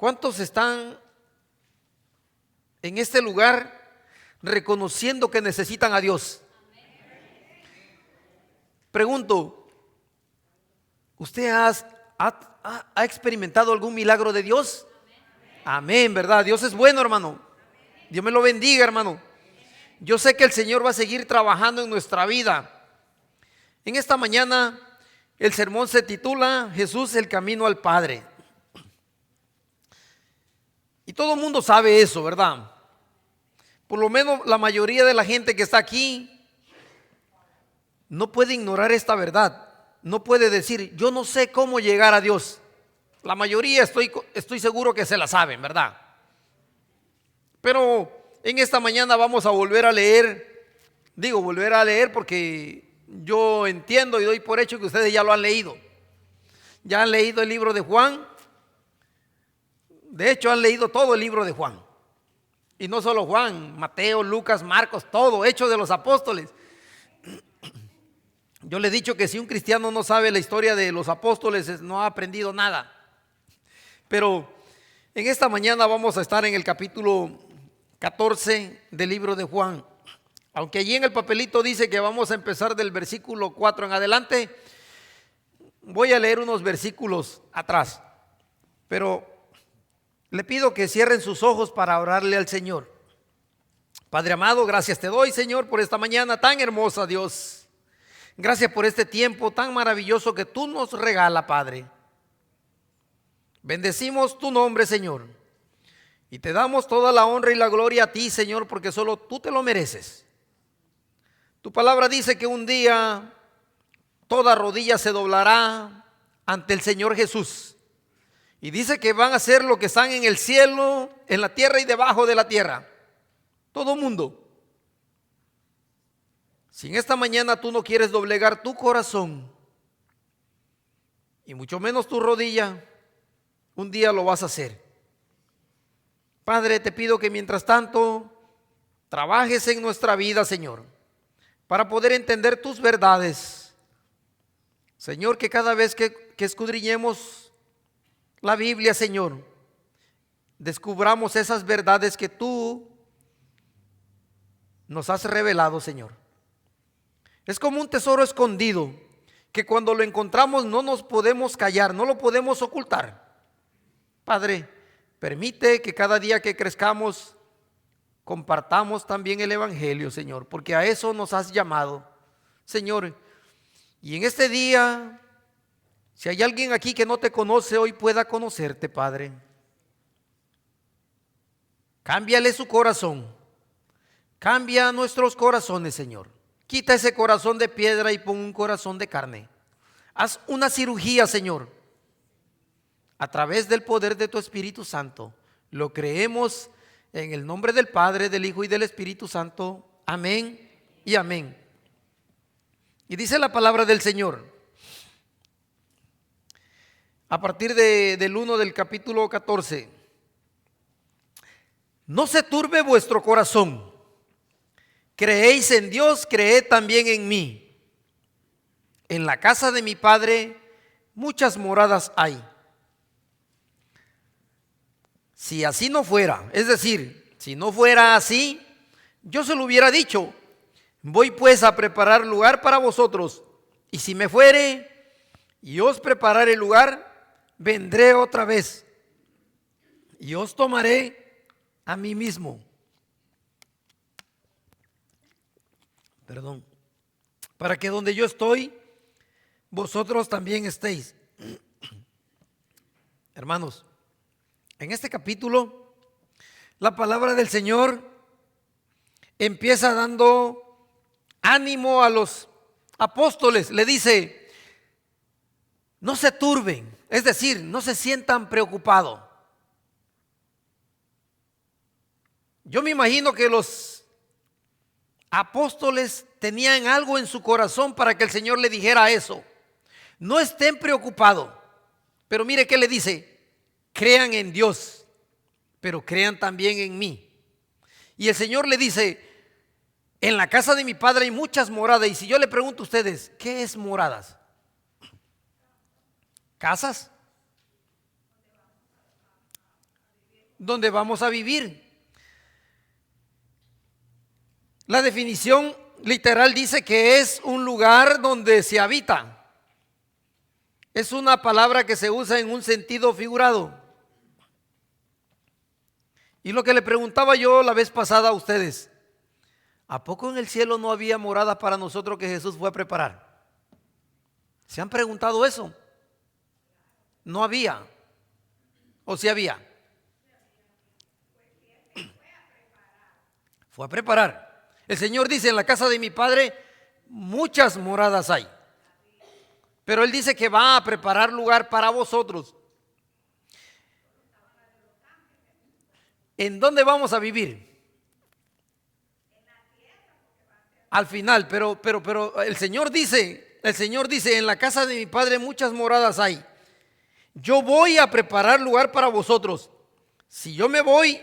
¿Cuántos están en este lugar reconociendo que necesitan a Dios? Pregunto, ¿usted ha experimentado algún milagro de Dios? Amén, ¿verdad? Dios es bueno, hermano. Dios me lo bendiga, hermano. Yo sé que el Señor va a seguir trabajando en nuestra vida. En esta mañana el sermón se titula Jesús, el camino al Padre. Y todo el mundo sabe eso, ¿verdad? Por lo menos la mayoría de la gente que está aquí no puede ignorar esta verdad. No puede decir, yo no sé cómo llegar a Dios. La mayoría estoy seguro que se la saben, ¿verdad? Pero en esta mañana vamos a volver a leer. Digo volver a leer porque yo entiendo y doy por hecho que ustedes ya lo han leído. Ya han leído el libro de Juan. De hecho han leído todo el libro de Juan. Y no solo Juan, Mateo, Lucas, Marcos, todo, Hechos de los Apóstoles. Yo le he dicho que si un cristiano no sabe la historia de los apóstoles, no ha aprendido nada. Pero en esta mañana vamos a estar en el capítulo 14 del libro de Juan. Aunque allí en el papelito dice que vamos a empezar del versículo 4 en adelante, voy a leer unos versículos atrás. Pero le pido que cierren sus ojos para orarle al Señor. Padre amado, gracias te doy, Señor, por esta mañana tan hermosa, Dios. Gracias por este tiempo tan maravilloso que tú nos regalas, Padre. Bendecimos tu nombre, Señor, y te damos toda la honra y la gloria a ti, Señor, porque solo tú te lo mereces. Tu palabra dice que un día toda rodilla se doblará ante el Señor Jesús. Y dice que van a hacer lo que están en el cielo, en la tierra y debajo de la tierra. Todo mundo. Si en esta mañana tú no quieres doblegar tu corazón, y mucho menos tu rodilla, un día lo vas a hacer. Padre, te pido que mientras tanto trabajes en nuestra vida, Señor, para poder entender tus verdades. Señor, que cada vez que escudriñemos la Biblia, Señor, descubramos esas verdades que tú nos has revelado, Señor. Es como un tesoro escondido que cuando lo encontramos no nos podemos callar, no lo podemos ocultar. Padre, permite que cada día que crezcamos compartamos también el Evangelio, Señor, porque a eso nos has llamado, Señor. Y en este día, si hay alguien aquí que no te conoce, hoy pueda conocerte, Padre. Cámbiale su corazón. Cambia nuestros corazones, Señor. Quita ese corazón de piedra y pon un corazón de carne. Haz una cirugía, Señor. A través del poder de tu Espíritu Santo. Lo creemos en el nombre del Padre, del Hijo y del Espíritu Santo. Amén y amén. Y dice la palabra del Señor. A partir del 1 del capítulo 14. No se turbe vuestro corazón. Creéis en Dios, creed también en mí. En la casa de mi Padre muchas moradas hay. Si así no fuera, es decir, si no fuera así, yo se lo hubiera dicho. Voy pues a preparar lugar para vosotros. Y si me fuere y os prepararé lugar, vendré otra vez y os tomaré a mí mismo. Para que donde yo estoy, vosotros también estéis. Hermanos, en este capítulo, la palabra del Señor empieza dando ánimo a los apóstoles. Le dice, no se turben, es decir, no se sientan preocupados. Yo me imagino que los apóstoles tenían algo en su corazón para que el Señor le dijera eso. No estén preocupados. Pero mire qué le dice. Crean en Dios, pero crean también en mí. Y el Señor le dice, en la casa de mi Padre hay muchas moradas. Y si yo le pregunto a ustedes, ¿qué es moradas? ¿Casas? donde vamos a vivir. La definición literal dice que es un lugar donde se habita. Es una palabra que se usa en un sentido figurado. Y lo que le preguntaba yo la vez pasada a ustedes, ¿a poco en el cielo no había morada para nosotros que Jesús fue a preparar? ¿Se han preguntado eso? No había. ¿O sí había? Fue a preparar. El Señor dice, en la casa de mi Padre muchas moradas hay. Pero Él dice que va a preparar lugar para vosotros. ¿En dónde vamos a vivir? Al final, pero el Señor dice, en la casa de mi Padre muchas moradas hay. Yo voy a preparar lugar para vosotros. Si yo me voy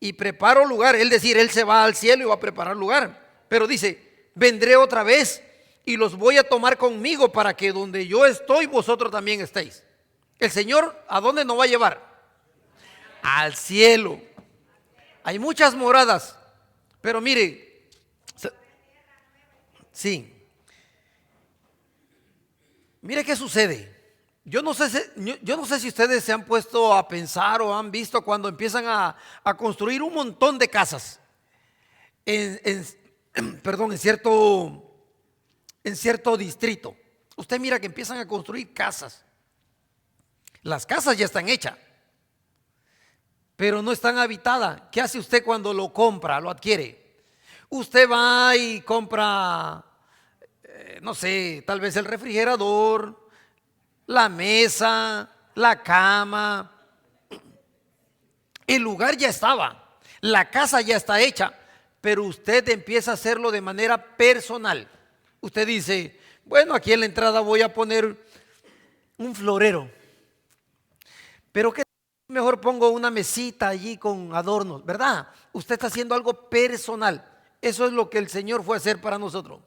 y preparo lugar, Él se va al cielo y va a preparar lugar. Pero dice, vendré otra vez y los voy a tomar conmigo para que donde yo estoy, vosotros también estéis. El Señor, ¿a dónde nos va a llevar? Al cielo. Hay muchas moradas, pero mire, sí. Mire qué sucede. Yo no sé si ustedes se han puesto a pensar o han visto cuando empiezan a construir un montón de casas perdón, en cierto distrito. Usted mira que empiezan a construir casas. Las casas ya están hechas, pero no están habitadas. ¿Qué hace usted cuando lo compra, lo adquiere? Usted va y compra, no sé, tal vez el refrigerador, la mesa, la cama. El lugar ya estaba, la casa ya está hecha, pero usted empieza a hacerlo de manera personal. Usted dice, bueno, aquí en la entrada voy a poner un florero, pero que mejor pongo una mesita allí con adornos, ¿verdad? Usted está haciendo algo personal. Eso es lo que el Señor fue a hacer para nosotros,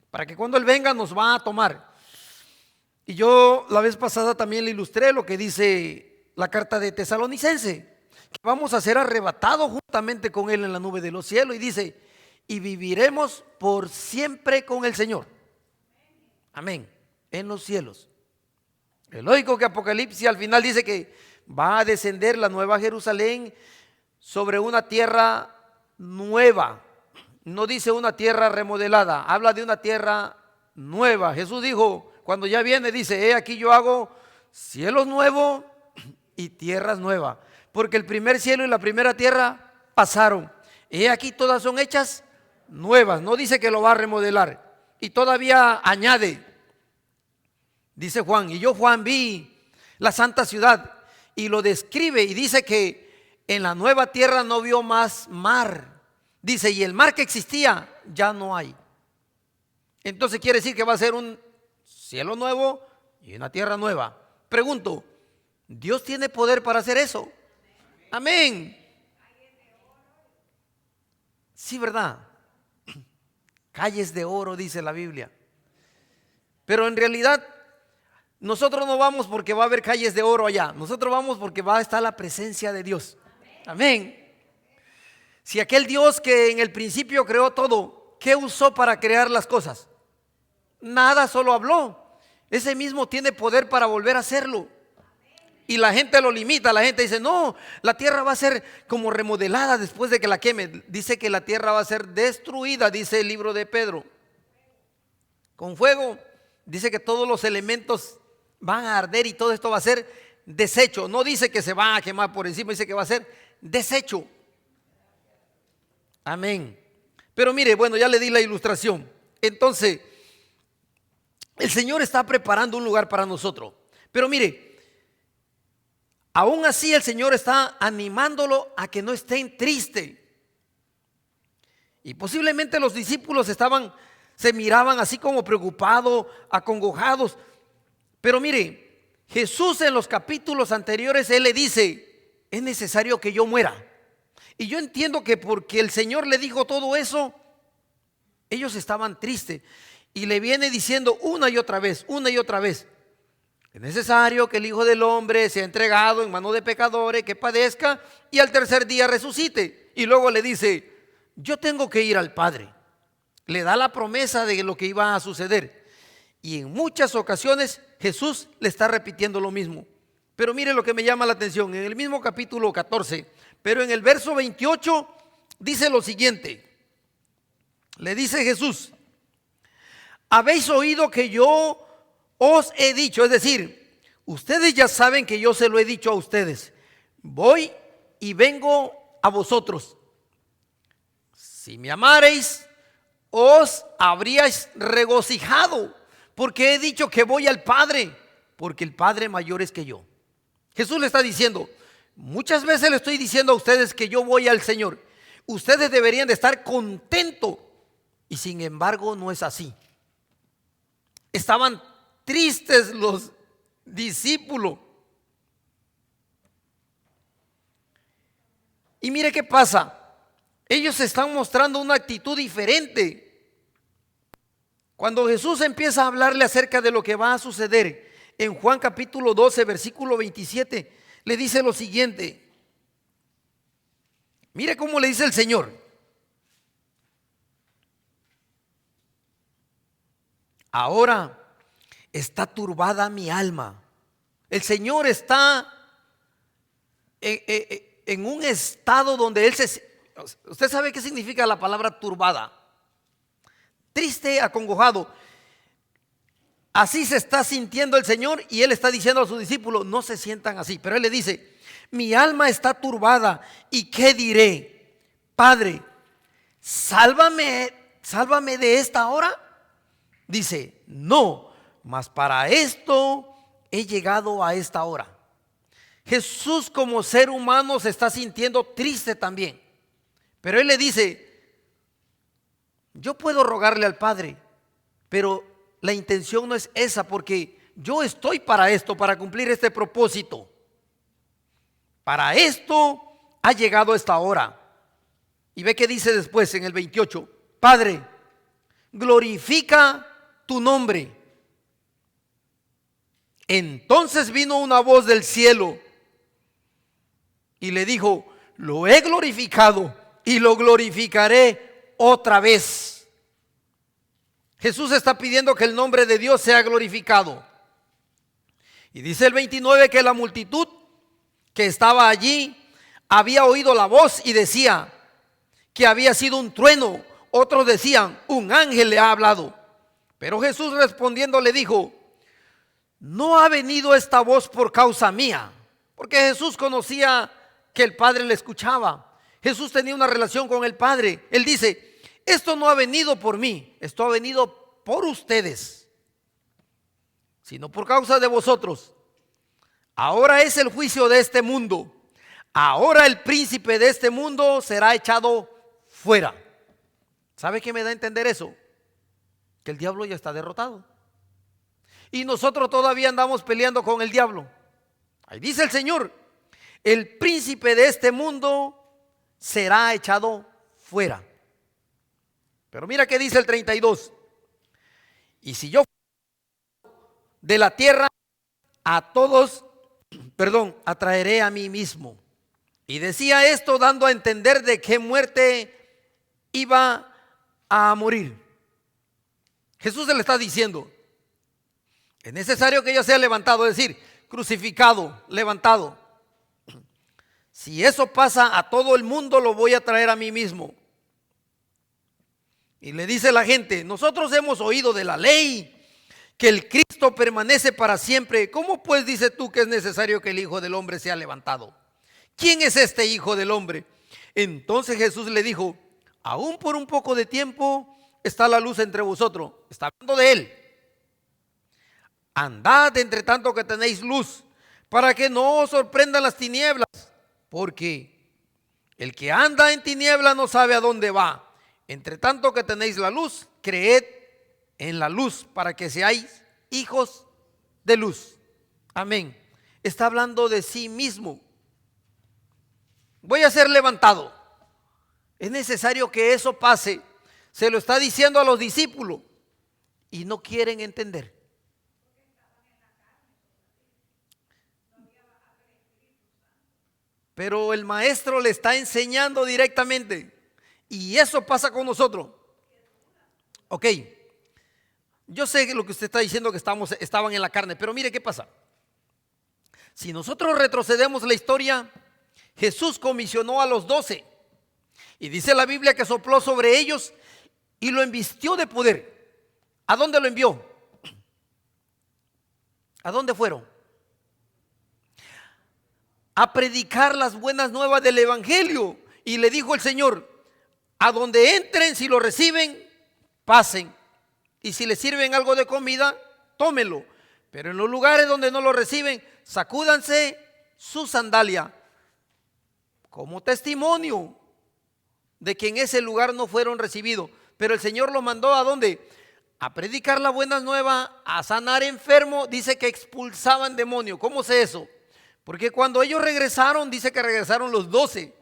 para que cuando Él venga nos va a tomar. Y yo la vez pasada también le ilustré lo que dice la carta de Tesalonicense, que vamos a ser arrebatados juntamente con Él en la nube de los cielos, y dice, y viviremos por siempre con el Señor. Amén. En los cielos. Es lógico que Apocalipsis al final dice que va a descender la nueva Jerusalén sobre una tierra nueva. No dice una tierra remodelada, habla de una tierra nueva. Jesús dijo, cuando ya viene, dice, he aquí yo hago cielos nuevos y tierras nuevas, porque el primer cielo y la primera tierra pasaron. He aquí todas son hechas nuevas. No dice que lo va a remodelar. Y todavía añade, dice Juan, y yo Juan vi la santa ciudad, y lo describe y dice que en la nueva tierra no vio más mar. Dice, y el mar que existía ya no hay. Entonces quiere decir que va a ser un cielo nuevo y una tierra nueva. Pregunto, ¿Dios tiene poder para hacer eso? Amén. Sí, ¿verdad? Calles de oro, dice la Biblia. Pero en realidad nosotros no vamos porque va a haber calles de oro allá. Nosotros vamos porque va a estar la presencia de Dios. Amén. Si aquel Dios que en el principio creó todo, ¿qué usó para crear las cosas? Nada, solo habló. Ese mismo tiene poder para volver a hacerlo. Y la gente lo limita. La gente dice, no, la tierra va a ser como remodelada después de que la queme. Dice que la tierra va a ser destruida, dice el libro de Pedro, con fuego. Dice que todos los elementos van a arder y todo esto va a ser deshecho. No dice que se va a quemar por encima, dice que va a ser deshecho. Amén. Pero mire, bueno, ya le di la ilustración. Entonces, el Señor está preparando un lugar para nosotros. Pero mire, aún así el Señor está animándolo a que no estén tristes. Y posiblemente los discípulos se miraban así como preocupados, acongojados. Pero mire, Jesús en los capítulos anteriores, Él le dice, es necesario que yo muera. Y yo entiendo que porque el Señor le dijo todo eso, ellos estaban tristes. Y le viene diciendo una y otra vez, Es necesario que el Hijo del Hombre sea entregado en manos de pecadores, que padezca y al tercer día resucite. Y luego le dice, yo tengo que ir al Padre. Le da la promesa de lo que iba a suceder. Y en muchas ocasiones Jesús le está repitiendo lo mismo. Pero mire lo que me llama la atención. En el mismo capítulo 14, pero en el verso 28 dice lo siguiente. Le dice Jesús, habéis oído que yo os he dicho, es decir, ustedes ya saben que yo se lo he dicho a ustedes. Voy y vengo a vosotros. Si me amareis, os habríais regocijado, porque he dicho que voy al Padre, porque el Padre mayor es que yo. Jesús le está diciendo, muchas veces le estoy diciendo a ustedes que yo voy al Señor. Ustedes deberían de estar contentos, y sin embargo no es así. Estaban tristes los discípulos. Y mire qué pasa. Ellos están mostrando una actitud diferente. Cuando Jesús empieza a hablarle acerca de lo que va a suceder, en Juan capítulo 12, versículo 27, le dice lo siguiente. Mire cómo le dice el Señor. Ahora está turbada mi alma. El Señor está en un estado donde Él Usted sabe qué significa la palabra turbada. Triste, acongojado. Así se está sintiendo el Señor y Él está diciendo a sus discípulos, no se sientan así. Pero Él le dice, mi alma está turbada y ¿qué diré? Padre, sálvame de esta hora. Dice, no, mas para esto he llegado a esta hora. Jesús como ser humano se está sintiendo triste también. Pero Él le dice, yo puedo rogarle al Padre, pero la intención no es esa, porque yo estoy para esto, para cumplir este propósito. Para esto ha llegado esta hora. Y ve que dice después en el 28, Padre, glorifica tu nombre. Entonces vino una voz del cielo y le dijo, lo he glorificado y lo glorificaré otra vez. Jesús está pidiendo que el nombre de Dios sea glorificado. Y dice el 29 que la multitud que estaba allí había oído la voz y decía que había sido un trueno. Otros decían, un ángel le ha hablado. Pero Jesús respondiendo le dijo, no ha venido esta voz por causa mía, porque Jesús conocía que el Padre le escuchaba. Jesús tenía una relación con el Padre. Él dice, esto no ha venido por mí, esto ha venido por ustedes, sino por causa de vosotros. Ahora es el juicio de este mundo. Ahora el príncipe de este mundo será echado fuera. ¿Sabe qué me da a entender eso? Que el diablo ya está derrotado. Y nosotros todavía andamos peleando con el diablo. Ahí dice el Señor, el príncipe de este mundo será echado fuera. Pero mira qué dice el 32. Y si yo de la tierra a todos, atraeré a mí mismo. Y decía esto dando a entender de qué muerte iba a morir. Jesús se le está diciendo, es necesario que yo sea levantado, es decir, crucificado, levantado. Si eso pasa a todo el mundo, lo voy a traer a mí mismo. Y le dice la gente, nosotros hemos oído de la ley que el Cristo permanece para siempre. ¿Cómo pues dices tú que es necesario que el Hijo del Hombre sea levantado? ¿Quién es este Hijo del Hombre? Entonces Jesús le dijo, aún por un poco de tiempo está la luz entre vosotros. Está hablando de Él. Andad entre tanto que tenéis luz, para que no os sorprendan las tinieblas, porque el que anda en tinieblas no sabe a dónde va. Entre tanto que tenéis la luz, creed en la luz, para que seáis hijos de luz. Amén. Está hablando de sí mismo. Voy a ser levantado. Es necesario que eso pase. Se lo está diciendo a los discípulos y no quieren entender. pero el maestro le está enseñando directamente. Y eso pasa con nosotros. Ok, yo sé que lo que usted está diciendo que estaban en la carne, pero mire qué pasa. Si nosotros retrocedemos la historia, Jesús comisionó a los 12 y dice la Biblia que sopló sobre ellos y lo envistió de poder. ¿A dónde lo envió? ¿A dónde fueron? A predicar las buenas nuevas del evangelio. Y le dijo el Señor: a donde entren, si lo reciben, pasen. Y si les sirven algo de comida, tómenlo. Pero en los lugares donde no lo reciben, sacúdanse su sandalia como testimonio de que en ese lugar no fueron recibidos. Pero el Señor los mandó ¿a dónde? A predicar la buena nueva, a sanar enfermos. Dice que expulsaban demonios. ¿Cómo sé eso? Porque cuando ellos regresaron, dice que regresaron los 12.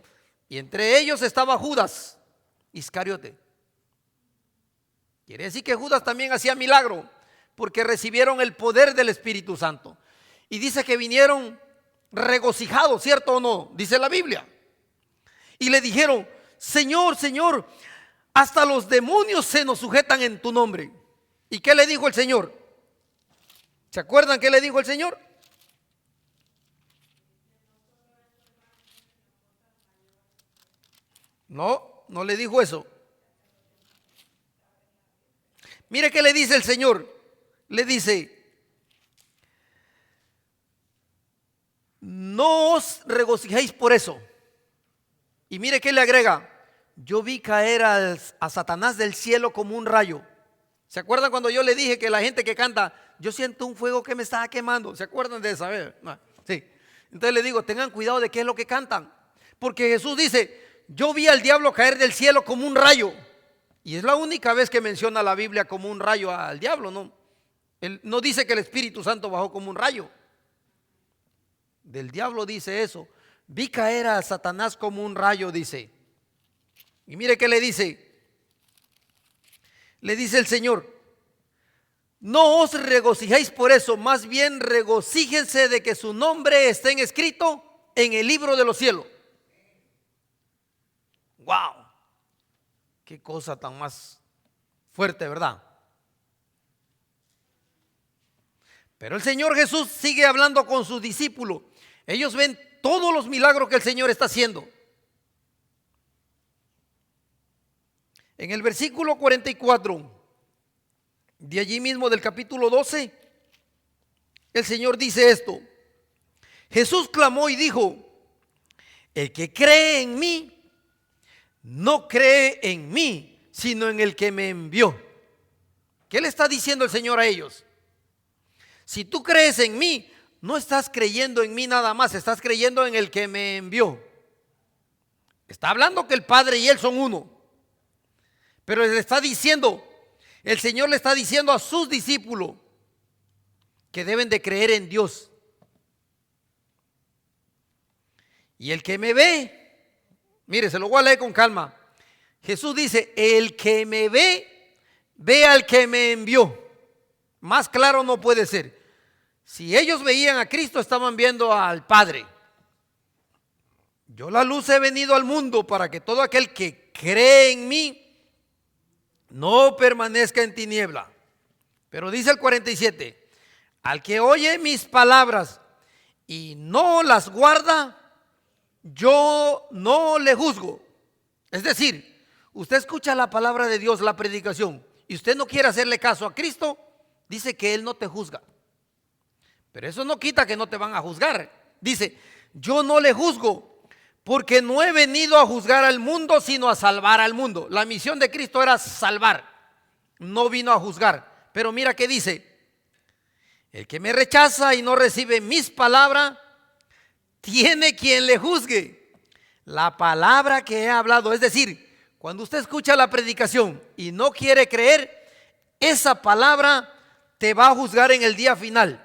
Y entre ellos estaba Judas Iscariote. Quiere decir que Judas también hacía milagro, porque recibieron el poder del Espíritu Santo. Y dice que vinieron regocijados, ¿cierto o no? Dice la Biblia. Y le dijeron: Señor, Señor, hasta los demonios se nos sujetan en tu nombre. ¿Y qué le dijo el Señor? ¿Se acuerdan qué le dijo el Señor? No, no le dijo eso. Mire qué le dice el Señor. Le dice: no os regocijéis por eso. Y mire qué le agrega: yo vi caer a Satanás del cielo como un rayo. ¿Se acuerdan cuando yo le dije que la gente que canta, yo siento un fuego que me estaba quemando? ¿Se acuerdan de esa vez? Sí. Entonces le digo, tengan cuidado de qué es lo que cantan. Porque Jesús dice: yo vi al diablo caer del cielo como un rayo. Y es la única vez que menciona la Biblia como un rayo al diablo, ¿no? Él no dice que el Espíritu Santo bajó como un rayo. Del diablo dice eso. Vi caer a Satanás como un rayo, dice. Y mire qué le dice. Le dice el Señor: no os regocijéis por eso, más bien regocíjense de que su nombre esté escrito en el libro de los cielos. ¡Wow! Qué cosa tan más fuerte, ¿verdad? Pero el Señor Jesús sigue hablando con sus discípulos. Ellos ven todos los milagros que el Señor está haciendo. En el versículo 44, de allí mismo del capítulo 12, el Señor dice esto: Jesús clamó y dijo: el que cree en mí, no cree en mí, sino en el que me envió. ¿Qué le está diciendo el Señor a ellos? Si tú crees en mí, no estás creyendo en mí nada más, estás creyendo en el que me envió. Está hablando que el Padre y Él son uno. Pero le está diciendo, el Señor le está diciendo a sus discípulos que deben de creer en Dios. Y el que me ve, mire, se lo voy a leer con calma. Jesús dice: el que me ve, ve al que me envió. Más claro no puede ser. Si ellos veían a Cristo, estaban viendo al Padre. Yo la luz he venido al mundo para que todo aquel que cree en mí no permanezca en tiniebla. Pero dice el 47: al que oye mis palabras y no las guarda, yo no le juzgo. Es decir, usted escucha la palabra de Dios, la predicación, y usted no quiere hacerle caso a Cristo, dice que Él no te juzga. Pero eso no quita que no te van a juzgar. Dice: yo no le juzgo, porque no he venido a juzgar al mundo, sino a salvar al mundo. La misión de Cristo era salvar, no vino a juzgar. Pero mira qué dice: el que me rechaza y no recibe mis palabras, tiene quien le juzgue. La palabra que he hablado, es decir, cuando usted escucha la predicación y no quiere creer, esa palabra te va a juzgar en el día final.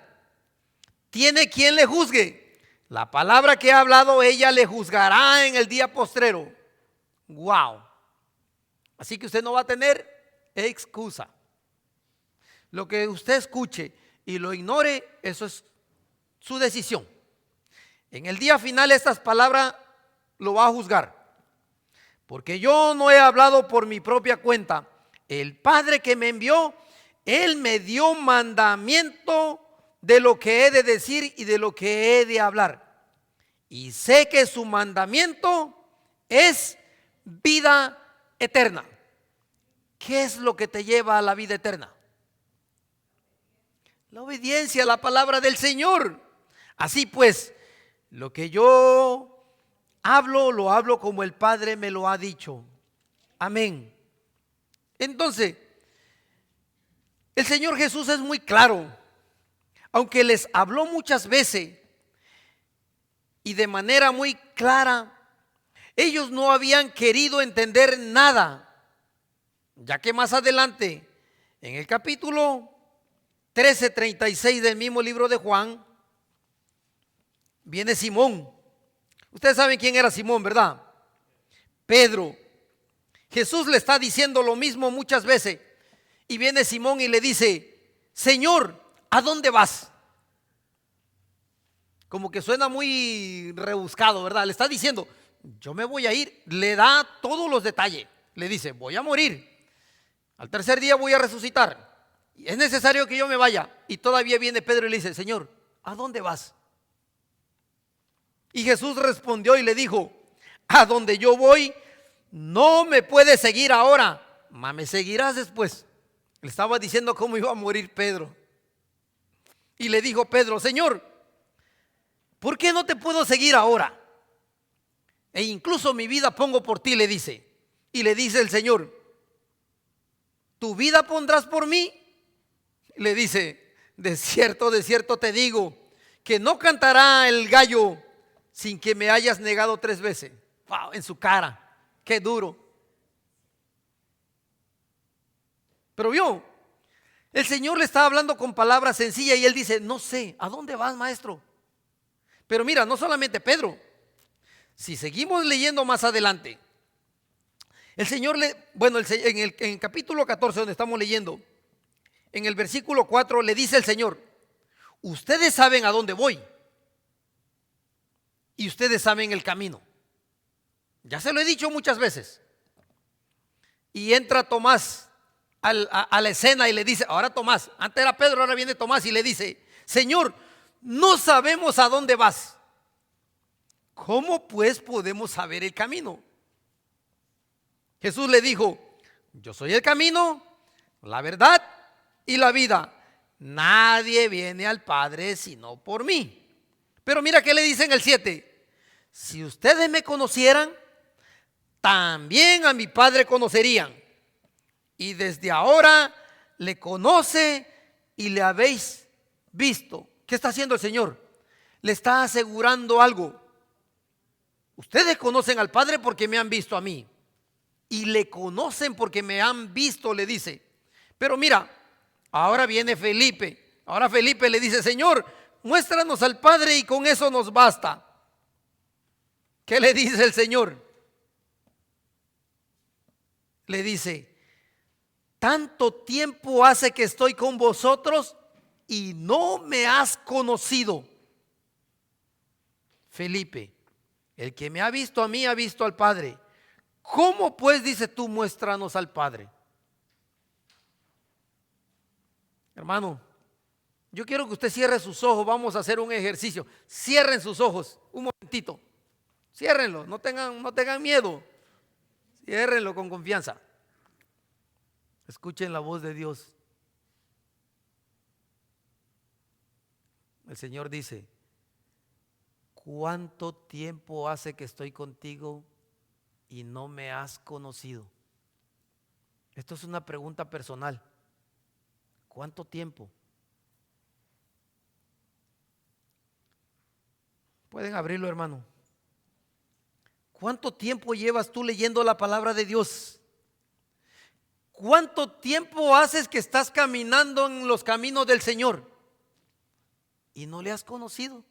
Tiene quien le juzgue. La palabra que he hablado, ella le juzgará en el día postrero. Wow. Así que usted no va a tener excusa. Lo que usted escuche y lo ignore, eso es su decisión. En el día final estas palabras lo va a juzgar. Porque yo no he hablado por mi propia cuenta. El Padre que me envió, Él me dio mandamiento de lo que he de decir y de lo que he de hablar. Y sé que su mandamiento es vida eterna. ¿Qué es lo que te lleva a la vida eterna? La obediencia a la palabra del Señor. Así pues, lo que yo hablo, lo hablo como el Padre me lo ha dicho. Amén. Entonces, el Señor Jesús es muy claro. Aunque les habló muchas veces y de manera muy clara, ellos no habían querido entender nada. Ya que más adelante, en el capítulo 13:36 del mismo libro de Juan, viene Simón. Ustedes saben quién era Simón, ¿verdad? Pedro. Jesús le está diciendo lo mismo muchas veces. Y viene Simón y le dice: Señor, ¿a dónde vas? Como que suena muy rebuscado, ¿verdad? Le está diciendo: yo me voy a ir. Le da todos los detalles. Le dice: voy a morir. Al tercer día voy a resucitar. Es necesario que yo me vaya. Y todavía viene Pedro y le dice: Señor, ¿a dónde vas? Y Jesús respondió y le dijo: a donde yo voy, no me puedes seguir ahora, mas me seguirás después. Le estaba diciendo cómo iba a morir Pedro. Y le dijo Pedro: Señor, ¿por qué no te puedo seguir ahora? E incluso mi vida pongo por ti, le dice. Y le dice el Señor: ¿tu vida pondrás por mí? Le dice: de cierto te digo, que no cantará el gallo sin que me hayas negado 3 veces. Wow, en su cara, qué duro. Pero vio, el Señor le está hablando con palabras sencillas y él dice: no sé, ¿a dónde vas, maestro? Pero mira, no solamente Pedro. Si seguimos leyendo más adelante, el Señor en el capítulo 14 donde estamos leyendo, en el versículo 4 le dice el Señor: ustedes saben a dónde voy y ustedes saben el camino. Ya se lo he dicho muchas veces. Y entra Tomás a la escena y le dice, ahora Tomás, antes era Pedro, ahora viene Tomás y le dice: Señor, no sabemos a dónde vas. ¿Cómo pues podemos saber el camino? Jesús le dijo: yo soy el camino, la verdad y la vida. Nadie viene al Padre sino por mí. Pero mira qué le dice en el 7: si ustedes me conocieran, también a mi Padre conocerían. Y desde ahora le conoce y le habéis visto. ¿Qué está haciendo el Señor? Le está asegurando algo. Ustedes conocen al Padre porque me han visto a mí. Y le conocen porque me han visto, le dice. Pero mira, ahora viene Felipe. Ahora Felipe le dice: Señor, muéstranos al Padre y con eso nos basta. ¿Qué le dice el Señor? Le dice: tanto tiempo hace que estoy con vosotros y no me has conocido. Felipe, el que me ha visto a mí ha visto al Padre. ¿Cómo pues, dice tú, muéstranos al Padre? Hermano, yo quiero que usted cierre sus ojos. Vamos a hacer un ejercicio. Cierren sus ojos un momentito. Ciérrenlo, no tengan miedo. Ciérrenlo con confianza. Escuchen la voz de Dios. El Señor dice: ¿cuánto tiempo hace que estoy contigo y no me has conocido? Esto es una pregunta personal. ¿Cuánto tiempo? Pueden abrirlo, hermano. ¿Cuánto tiempo llevas tú leyendo la palabra de Dios? ¿Cuánto tiempo haces que estás caminando en los caminos del Señor y no le has conocido?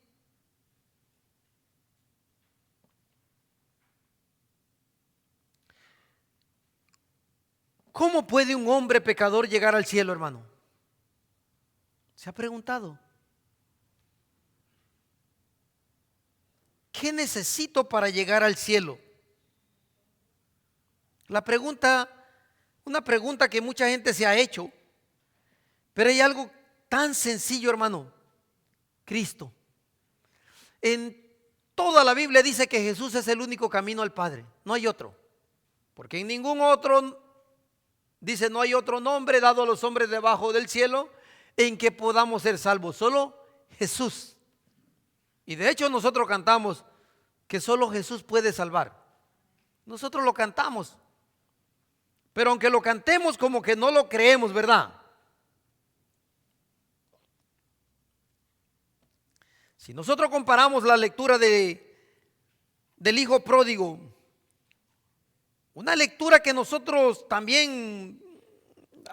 ¿Cómo puede un hombre pecador llegar al cielo, hermano? ¿Se ha preguntado? ¿qué necesito para llegar al cielo? La pregunta, una pregunta que mucha gente se ha hecho, pero hay algo tan sencillo, hermano: Cristo. En toda la Biblia dice que Jesús es el único camino al Padre, no hay otro, porque en ningún otro, dice, no hay otro nombre dado a los hombres debajo del cielo en que podamos ser salvos, solo Jesús. Y de hecho nosotros cantamos que solo Jesús puede salvar. Nosotros lo cantamos, pero aunque lo cantemos como que no lo creemos, ¿verdad? Si nosotros comparamos la lectura del hijo pródigo, una lectura que nosotros también,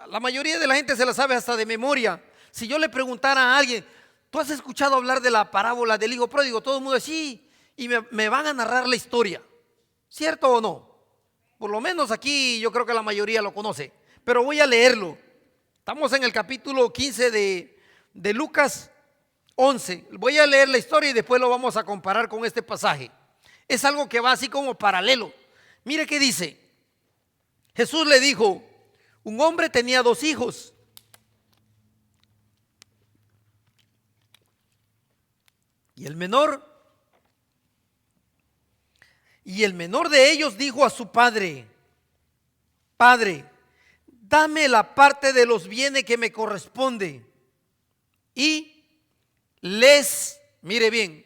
la mayoría de la gente se la sabe hasta de memoria. Si yo le preguntara a alguien, ¿tú has escuchado hablar de la parábola del hijo pródigo? Todo el mundo dice sí, y me van a narrar la historia, ¿cierto o no? Por lo menos aquí yo creo que la mayoría lo conoce, pero voy a leerlo. Estamos en el capítulo 15 de Lucas 11. Voy a leer la historia y después lo vamos a comparar con este pasaje. Es algo que va así como paralelo. Mire qué dice. Jesús le dijo: un hombre tenía 2 hijos. Y el menor de ellos dijo a su padre: Padre, dame la parte de los bienes que me corresponde. Y mire bien,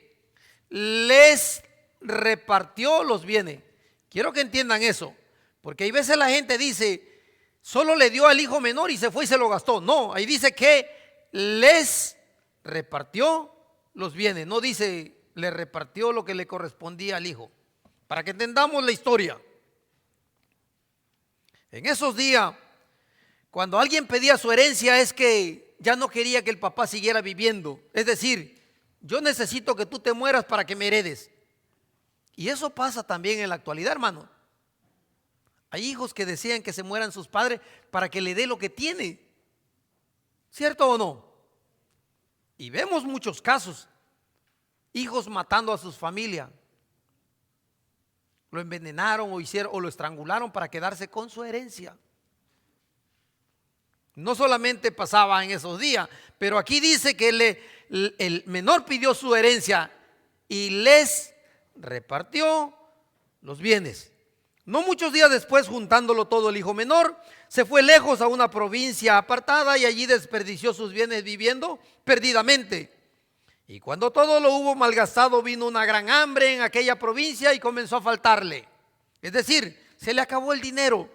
les repartió los bienes. Quiero que entiendan eso, porque hay veces la gente dice, solo le dio al hijo menor y se fue y se lo gastó. No, ahí dice que les repartió los bienes, no dice le repartió lo que le correspondía al hijo. Para que entendamos la historia, en esos días, cuando alguien pedía su herencia, es que ya no quería que el papá siguiera viviendo. Es decir, yo necesito que tú te mueras para que me heredes. Y eso pasa también en la actualidad, hermano. Hay hijos que desean que se mueran sus padres para que le dé lo que tiene, ¿cierto o no? Y vemos muchos casos, hijos matando a sus familias. Lo envenenaron o lo estrangularon para quedarse con su herencia. No solamente pasaba en esos días, pero aquí dice que el menor pidió su herencia y les repartió los bienes. No muchos días después, juntándolo todo, el hijo menor se fue lejos a una provincia apartada y allí desperdició sus bienes viviendo perdidamente. Y cuando todo lo hubo malgastado, vino una gran hambre en aquella provincia y comenzó a faltarle. Es decir, se le acabó el dinero.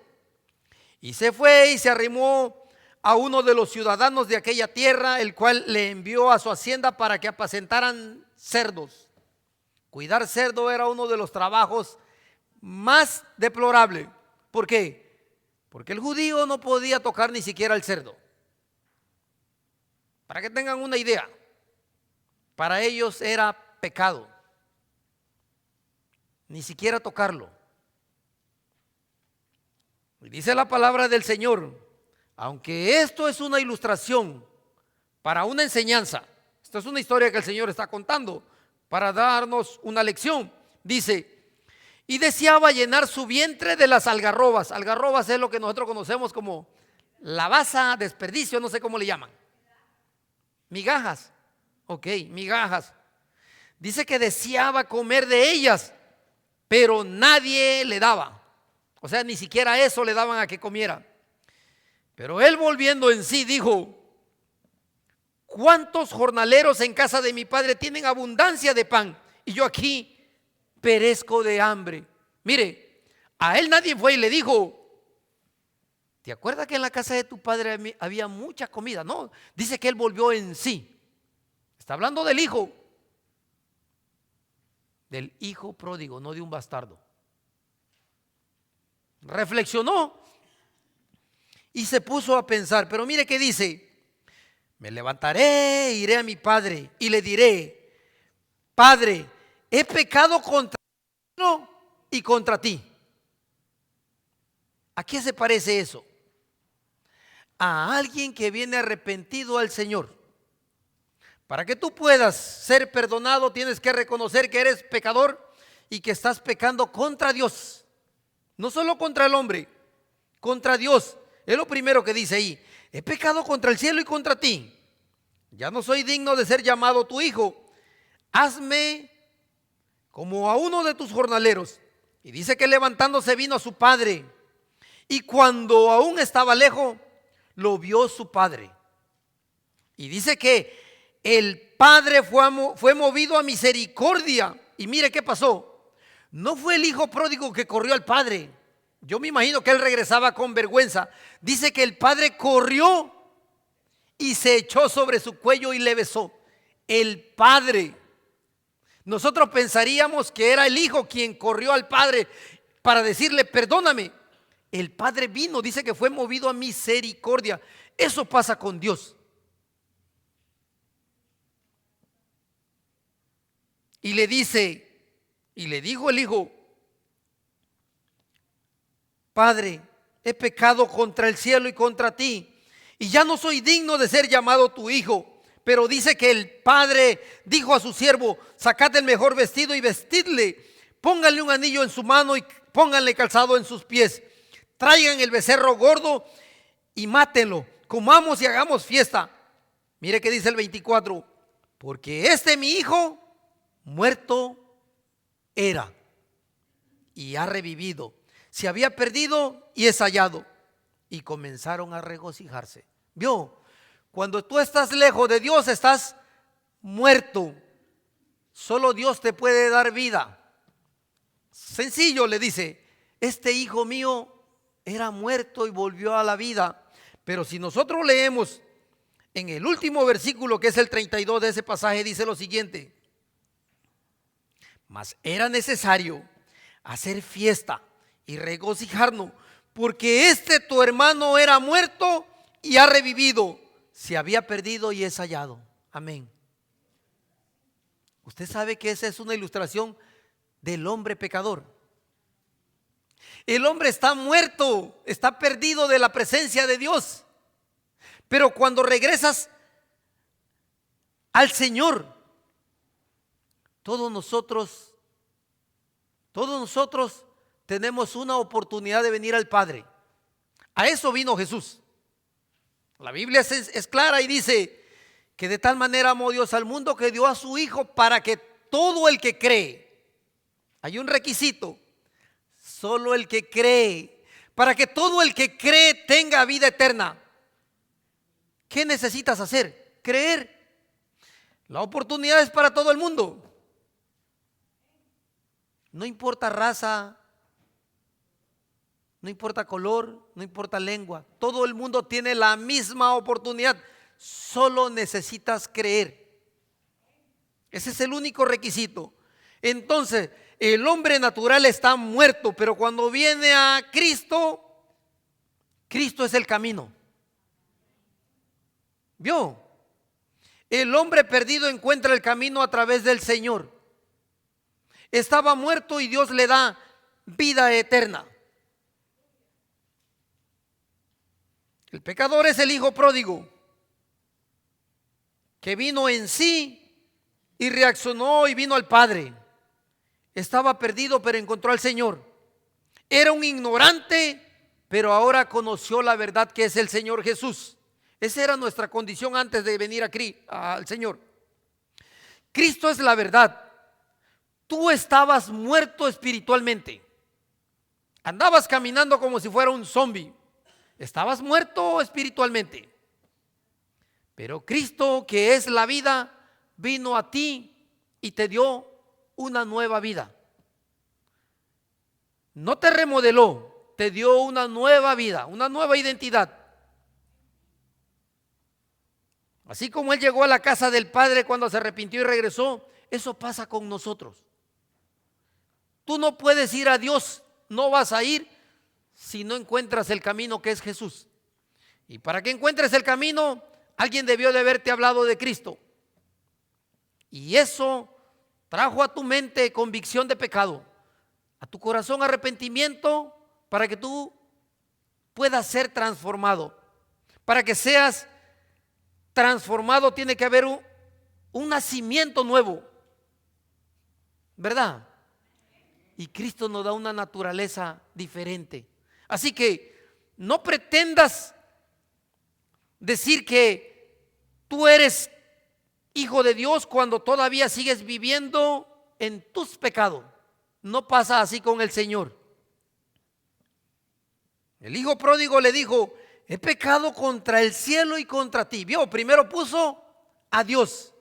Y se fue y se arrimó a uno de los ciudadanos de aquella tierra, el cual le envió a su hacienda para que apacentaran cerdos. Cuidar cerdo era uno de los trabajos más deplorables. ¿Por qué? Porque el judío no podía tocar ni siquiera el cerdo. Para que tengan una idea, para ellos era pecado ni siquiera tocarlo. Y dice la palabra del Señor, aunque esto es una ilustración para una enseñanza, esto es una historia que el Señor está contando para darnos una lección. Dice, y deseaba llenar su vientre de las algarrobas. Algarrobas es lo que nosotros conocemos como la baza, desperdicio, no sé cómo le llaman. Migajas. Ok, migajas. Dice que deseaba comer de ellas, pero nadie le daba. O sea, ni siquiera eso le daban a que comiera. Pero él, volviendo en sí, dijo, ¿cuántos jornaleros en casa de mi padre tienen abundancia de pan y yo aquí perezco de hambre? Mire, a él nadie fue y le dijo, ¿te acuerdas que en la casa de tu padre había mucha comida? No, dice que él volvió en sí. Está hablando del hijo pródigo, no de un bastardo. Reflexionó y se puso a pensar, pero mire qué dice, me levantaré, iré a mi padre y le diré, Padre, he pecado contra ti y contra ti. ¿A qué se parece eso? A alguien que viene arrepentido al Señor, Para que tú puedas ser perdonado, tienes que reconocer que eres pecador y que estás pecando contra Dios. No solo contra el hombre, contra Dios. Es lo primero que dice ahí. He pecado contra el cielo y contra ti. Ya no soy digno de ser llamado tu hijo. Hazme como a uno de tus jornaleros. Y dice que levantándose vino a su padre. Y cuando aún estaba lejos, lo vio su padre. Y dice que el padre fue movido a misericordia. Y mire qué pasó. No fue el hijo pródigo que corrió al padre. Yo me imagino que él regresaba con vergüenza. Dice que el padre corrió y se echó sobre su cuello y le besó. El padre. Nosotros pensaríamos que era el hijo quien corrió al padre para decirle perdóname. El padre vino, dice que fue movido a misericordia. Eso pasa con Dios. Y le dice, y le dijo el hijo: Padre, he pecado contra el cielo y contra ti, y ya no soy digno de ser llamado tu hijo. Pero dice que el padre dijo a su siervo: sacad el mejor vestido y vestidle, pónganle un anillo en su mano y pónganle calzado en sus pies, traigan el becerro gordo y mátenlo, comamos y hagamos fiesta. Mire que dice el 24: porque mi hijo muerto era y ha revivido, se había perdido y es hallado. Y comenzaron a regocijarse. ¿Vio? Cuando tú estás lejos de Dios, estás muerto. Solo Dios te puede dar vida. Sencillo, le dice: este hijo mío era muerto y volvió a la vida. Pero si nosotros leemos en el último versículo, que es el 32 de ese pasaje, dice lo siguiente: mas era necesario hacer fiesta y regocijarnos, porque tu hermano era muerto y ha revivido, se había perdido y es hallado. Amén. Usted sabe que esa es una ilustración del hombre pecador. El hombre está muerto, está perdido de la presencia de Dios. Pero cuando regresas al Señor, todos nosotros tenemos una oportunidad de venir al Padre. A eso vino Jesús. La Biblia es clara y dice que de tal manera amó Dios al mundo que dio a su Hijo para que todo el que cree, hay un requisito, solo el que cree, para que todo el que cree tenga vida eterna. ¿Qué necesitas hacer? Creer. La oportunidad es para todo el mundo. No importa raza, no importa color, no importa lengua. Todo el mundo tiene la misma oportunidad. Solo necesitas creer. Ese es el único requisito. Entonces, el hombre natural está muerto, pero cuando viene a Cristo, Cristo es el camino. ¿Vio? El hombre perdido encuentra el camino a través del Señor. Estaba muerto y Dios le da vida eterna. El pecador es el hijo pródigo, que vino en sí y reaccionó y vino al Padre. Estaba perdido, pero encontró al Señor. Era un ignorante, pero ahora conoció la verdad, que es el Señor Jesús. Esa era nuestra condición antes de venir al Señor. Cristo es la verdad. Tú estabas muerto espiritualmente. Andabas caminando como si fuera un zombie. Estabas muerto espiritualmente. Pero Cristo, que es la vida, vino a ti y te dio una nueva vida. No te remodeló, te dio una nueva vida, una nueva identidad. Así como Él llegó a la casa del Padre cuando se arrepintió y regresó, eso pasa con nosotros. Tú no puedes ir a Dios, no vas a ir si no encuentras el camino, que es Jesús. Y para que encuentres el camino, alguien debió de haberte hablado de Cristo. Y eso trajo a tu mente convicción de pecado, a tu corazón arrepentimiento, para que tú puedas ser transformado. Para que seas transformado tiene que haber un nacimiento nuevo, ¿verdad? Y Cristo nos da una naturaleza diferente. Así que no pretendas decir que tú eres hijo de Dios cuando todavía sigues viviendo en tus pecados. No pasa así con el Señor. El hijo pródigo le dijo: he pecado contra el cielo y contra ti. Vio, primero puso a Dios.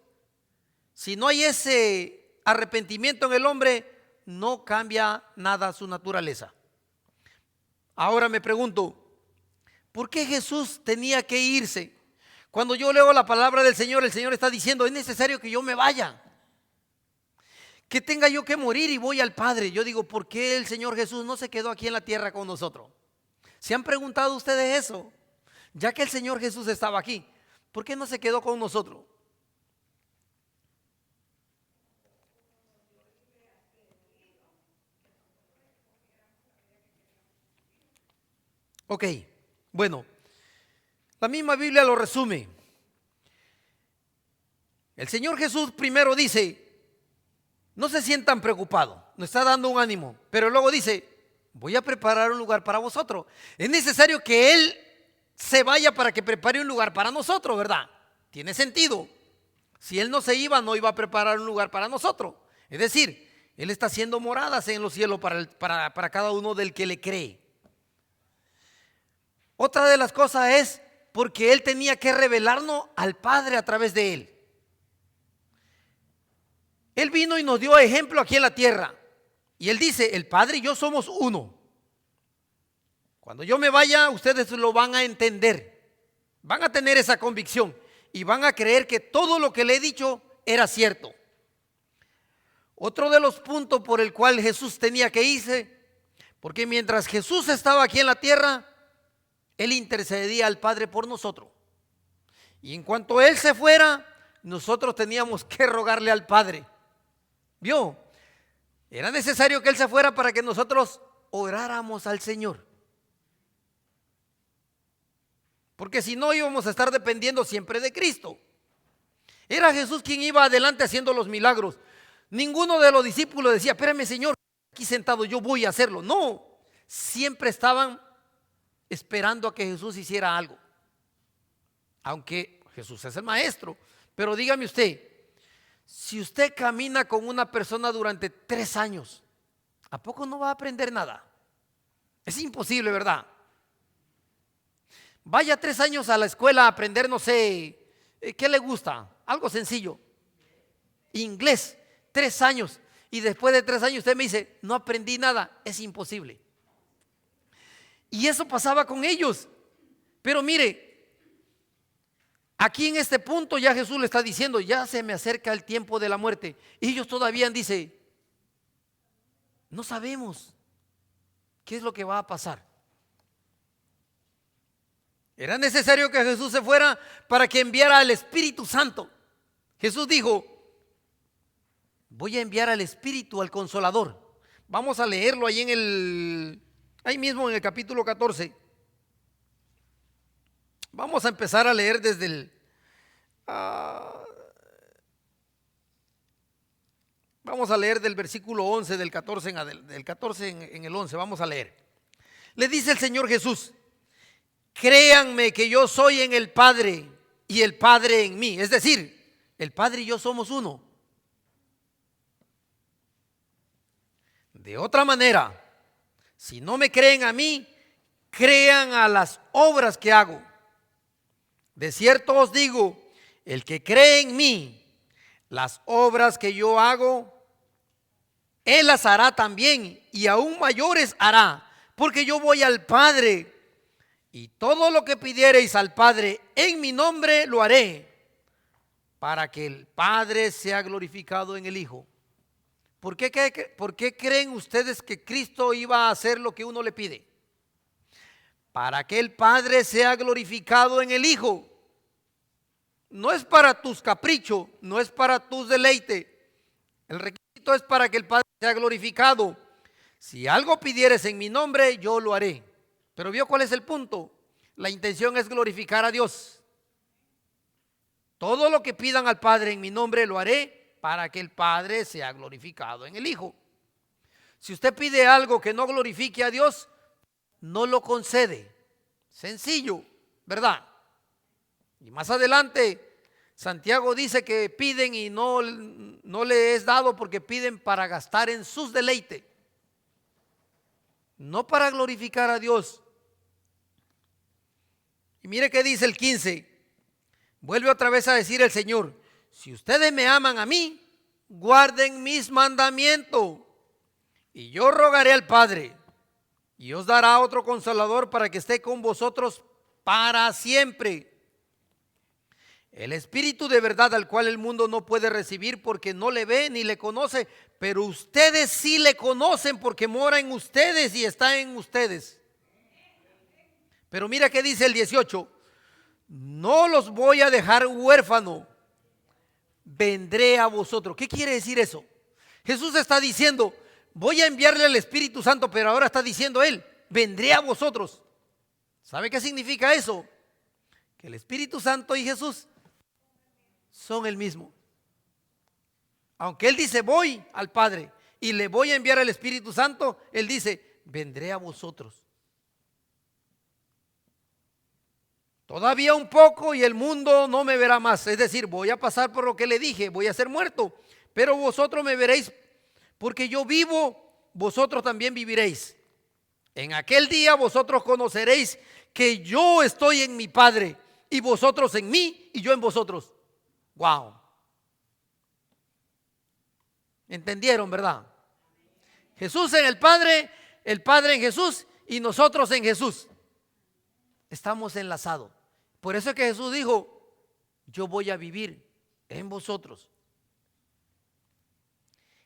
Si no hay ese arrepentimiento en el hombre, no cambia nada su naturaleza. Ahora me pregunto, ¿por qué Jesús tenía que irse? Cuando yo leo la palabra del Señor, el Señor está diciendo: es necesario que yo me vaya, que tenga yo que morir y voy al Padre. Yo digo, ¿por qué el Señor Jesús no se quedó aquí en la tierra con nosotros? ¿Se han preguntado ustedes eso? Ya que el Señor Jesús estaba aquí, ¿por qué no se quedó con nosotros? Ok, bueno, la misma Biblia lo resume. El Señor Jesús primero dice: no se sientan preocupados, nos está dando un ánimo, pero luego dice: voy a preparar un lugar para vosotros. Es necesario que Él se vaya para que prepare un lugar para nosotros, ¿verdad? Tiene sentido. Si Él no se iba, no iba a preparar un lugar para nosotros. Es decir, Él está haciendo moradas en los cielos para cada uno del que le cree. Otra de las cosas es porque Él tenía que revelarnos al Padre a través de Él. Él vino y nos dio ejemplo aquí en la tierra. Y Él dice: el Padre y yo somos uno. Cuando yo me vaya, ustedes lo van a entender. Van a tener esa convicción y van a creer que todo lo que le he dicho era cierto. Otro de los puntos por el cual Jesús tenía que irse, porque mientras Jesús estaba aquí en la tierra, Él intercedía al Padre por nosotros. Y en cuanto Él se fuera, nosotros teníamos que rogarle al Padre. ¿Vio? Era necesario que Él se fuera para que nosotros oráramos al Señor. Porque si no, íbamos a estar dependiendo siempre de Cristo. Era Jesús quien iba adelante haciendo los milagros. Ninguno de los discípulos decía: espérame, Señor, aquí sentado, yo voy a hacerlo. No, siempre estaban esperando a que Jesús hiciera algo. Aunque Jesús es el maestro. Pero dígame usted, si usted camina con una persona durante 3 años, ¿a poco no va a aprender nada? Es imposible, ¿verdad? Vaya 3 años a la escuela a aprender, no sé, ¿qué le gusta? Algo sencillo. Inglés, 3 años. Y después de 3 años usted me dice: no aprendí nada. Es imposible. Y eso pasaba con ellos. Pero mire, aquí en este punto ya Jesús le está diciendo: ya se me acerca el tiempo de la muerte. Y ellos todavía dicen: no sabemos qué es lo que va a pasar. Era necesario que Jesús se fuera para que enviara al Espíritu Santo. Jesús dijo: voy a enviar al Espíritu, al Consolador. Vamos a leerlo ahí mismo en el capítulo 14. Vamos a empezar a leer desde vamos a leer del versículo 11 del 14 del 14 en el 11. Vamos a leer. Le dice el Señor Jesús: créanme que yo soy en el Padre y el Padre en mí. Es decir, el Padre y yo somos uno. De otra manera, si no me creen a mí, crean a las obras que hago. De cierto os digo, el que cree en mí, las obras que yo hago, él las hará también, y aún mayores hará, porque yo voy al Padre, y todo lo que pidiereis al Padre en mi nombre lo haré, para que el Padre sea glorificado en el Hijo. ¿Por qué creen ustedes que Cristo iba a hacer lo que uno le pide? Para que el Padre sea glorificado en el Hijo. No es para tus caprichos, no es para tus deleites. El requisito es para que el Padre sea glorificado. Si algo pidieres en mi nombre, yo lo haré. Pero ¿vio cuál es el punto? La intención es glorificar a Dios. Todo lo que pidan al Padre en mi nombre lo haré para que el Padre sea glorificado en el Hijo. Si usted pide algo que no glorifique a Dios, no lo concede. Sencillo, ¿verdad? Y más adelante, Santiago dice que piden y no le es dado porque piden para gastar en sus deleites, no para glorificar a Dios. Y mire qué dice el 15. Vuelve otra vez a decir el Señor: si ustedes me aman a mí, guarden mis mandamientos. Y yo rogaré al Padre, y os dará otro consolador para que esté con vosotros para siempre. El Espíritu de verdad, al cual el mundo no puede recibir porque no le ve ni le conoce, pero ustedes sí le conocen porque mora en ustedes y está en ustedes. Pero mira qué dice el 18: no los voy a dejar huérfanos, vendré a vosotros. ¿Qué quiere decir eso? Jesús está diciendo: voy a enviarle al Espíritu Santo, pero ahora está diciendo él: vendré a vosotros. ¿Sabe qué significa eso? Que el Espíritu Santo y Jesús son el mismo. Aunque él dice voy al Padre y le voy a enviar al Espíritu Santo, él dice vendré a vosotros. Todavía un poco y el mundo no me verá más. Es decir, voy a pasar por lo que le dije, voy a ser muerto, pero vosotros me veréis, porque yo vivo, vosotros también viviréis. En aquel día vosotros conoceréis que yo estoy en mi Padre y vosotros en mí y yo en vosotros. Wow. ¿Entendieron, verdad? Jesús en el Padre en Jesús y nosotros en Jesús. Estamos enlazados. Por eso es que Jesús dijo: yo voy a vivir en vosotros.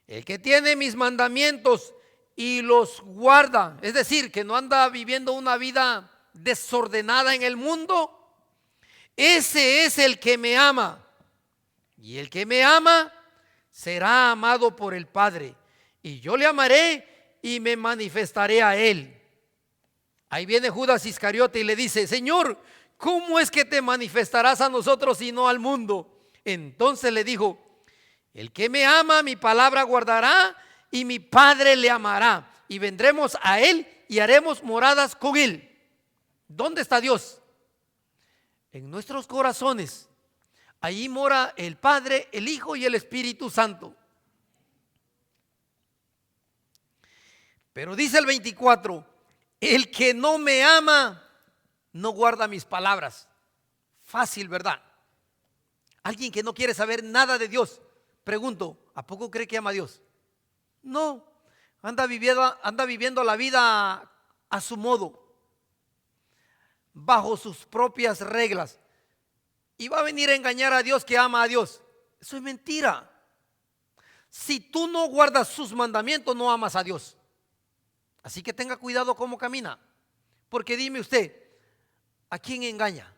El que tiene mis mandamientos y los guarda, es decir, que no anda viviendo una vida desordenada en el mundo, ese es el que me ama. Y el que me ama será amado por el Padre, y yo le amaré y me manifestaré a él. Ahí viene Judas Iscariote y le dice: Señor, ¿cómo es que te manifestarás a nosotros y no al mundo? Entonces le dijo: el que me ama, mi palabra guardará, y mi Padre le amará, y vendremos a él y haremos moradas con él. ¿Dónde está Dios? En nuestros corazones. Allí mora el Padre, el Hijo y el Espíritu Santo. Pero dice el 24: el que no me ama no guarda mis palabras. Fácil, ¿verdad? Alguien que no quiere saber nada de Dios, pregunto: ¿a poco cree que ama a Dios? No, anda viviendo la vida a su modo, bajo sus propias reglas, y va a venir a engañar a Dios que ama a Dios. Eso es mentira. Si tú no guardas sus mandamientos, no amas a Dios. Así que tenga cuidado cómo camina, porque dime usted, ¿a quién engaña?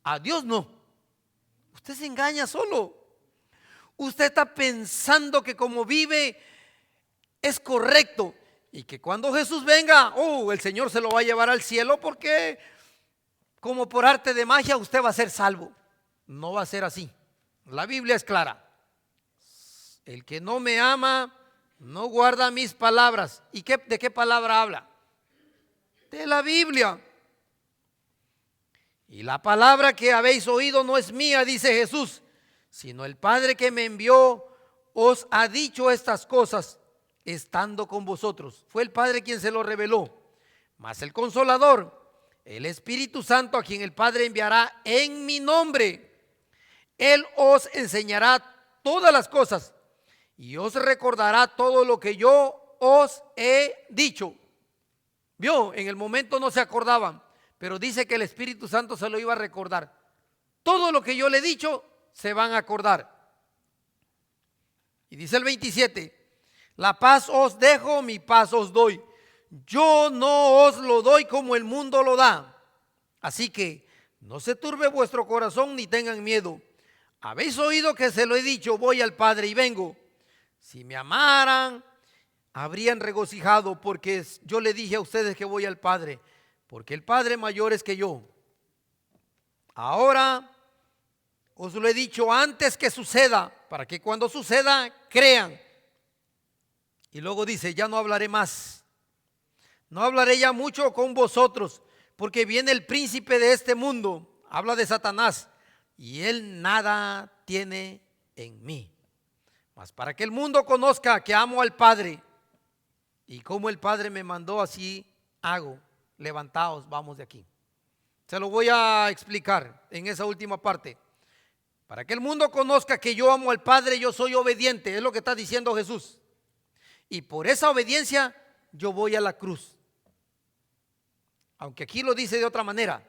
A Dios no. Usted se engaña solo. Usted está pensando que como vive es correcto y que cuando Jesús venga, el Señor se lo va a llevar al cielo porque como por arte de magia usted va a ser salvo. No va a ser así. La Biblia es clara: el que no me ama no guarda mis palabras. ¿Y de qué palabra habla? De la Biblia. Y la palabra que habéis oído no es mía, dice Jesús, sino el Padre que me envió os ha dicho estas cosas estando con vosotros. Fue el Padre quien se lo reveló. Mas el Consolador, el Espíritu Santo, a quien el Padre enviará en mi nombre, Él os enseñará todas las cosas y os recordará todo lo que yo os he dicho. Vio, en el momento no se acordaban, pero dice que el Espíritu Santo se lo iba a recordar. Todo lo que yo le he dicho se van a acordar. Y dice el 27: la paz os dejo, mi paz os doy. Yo no os lo doy como el mundo lo da. Así que no se turbe vuestro corazón ni tengan miedo. Habéis oído que se lo he dicho: voy al Padre y vengo. Si me amaran, habrían regocijado, porque yo le dije a ustedes que voy al Padre, porque el Padre mayor es que yo. Ahora Os lo he dicho antes que suceda, para que cuando suceda crean. Y luego dice, ya no hablaré más. No hablaré ya mucho con vosotros, porque viene el príncipe de este mundo. Habla de Satanás, y él nada tiene en mí. Mas para que el mundo conozca que amo al Padre, y como el Padre me mandó, así hago. Levantaos, vamos de aquí. Se lo voy a explicar en esa última parte. Para que el mundo conozca que yo amo al Padre, yo soy obediente, es lo que está diciendo Jesús. Y por esa obediencia yo voy a la cruz. Aunque aquí lo dice de otra manera.